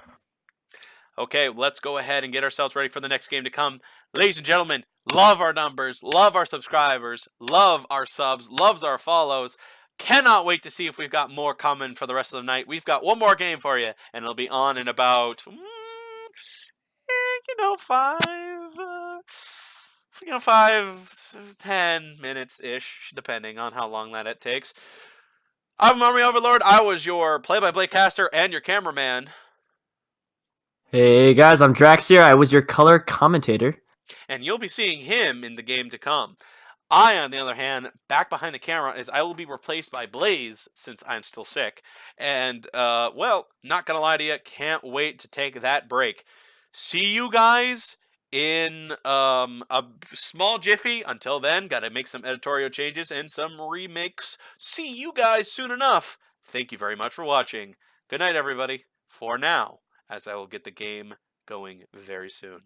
Okay, let's go ahead and get ourselves ready for the next game to come. Ladies and gentlemen, love our numbers, love our subscribers, love our subs, loves our follows. Cannot wait to see if we've got more coming for the rest of the night. We've got one more game for you, and it'll be on in about, 5-10 minutes-ish, depending on how long that it takes. I'm Army Overlord. I was your play-by-play caster and your cameraman. Hey guys, I'm Drax here. I was your color commentator. And you'll be seeing him in the game to come. I, on the other hand, back behind the camera, is I will be replaced by Blaze since I'm still sick. And, well, not gonna lie to you, can't wait to take that break. See you guys in a small jiffy. Until then, gotta make some editorial changes and some remakes. See you guys soon enough. Thank you very much for watching. Good night, everybody. For now, as I will get the game going very soon.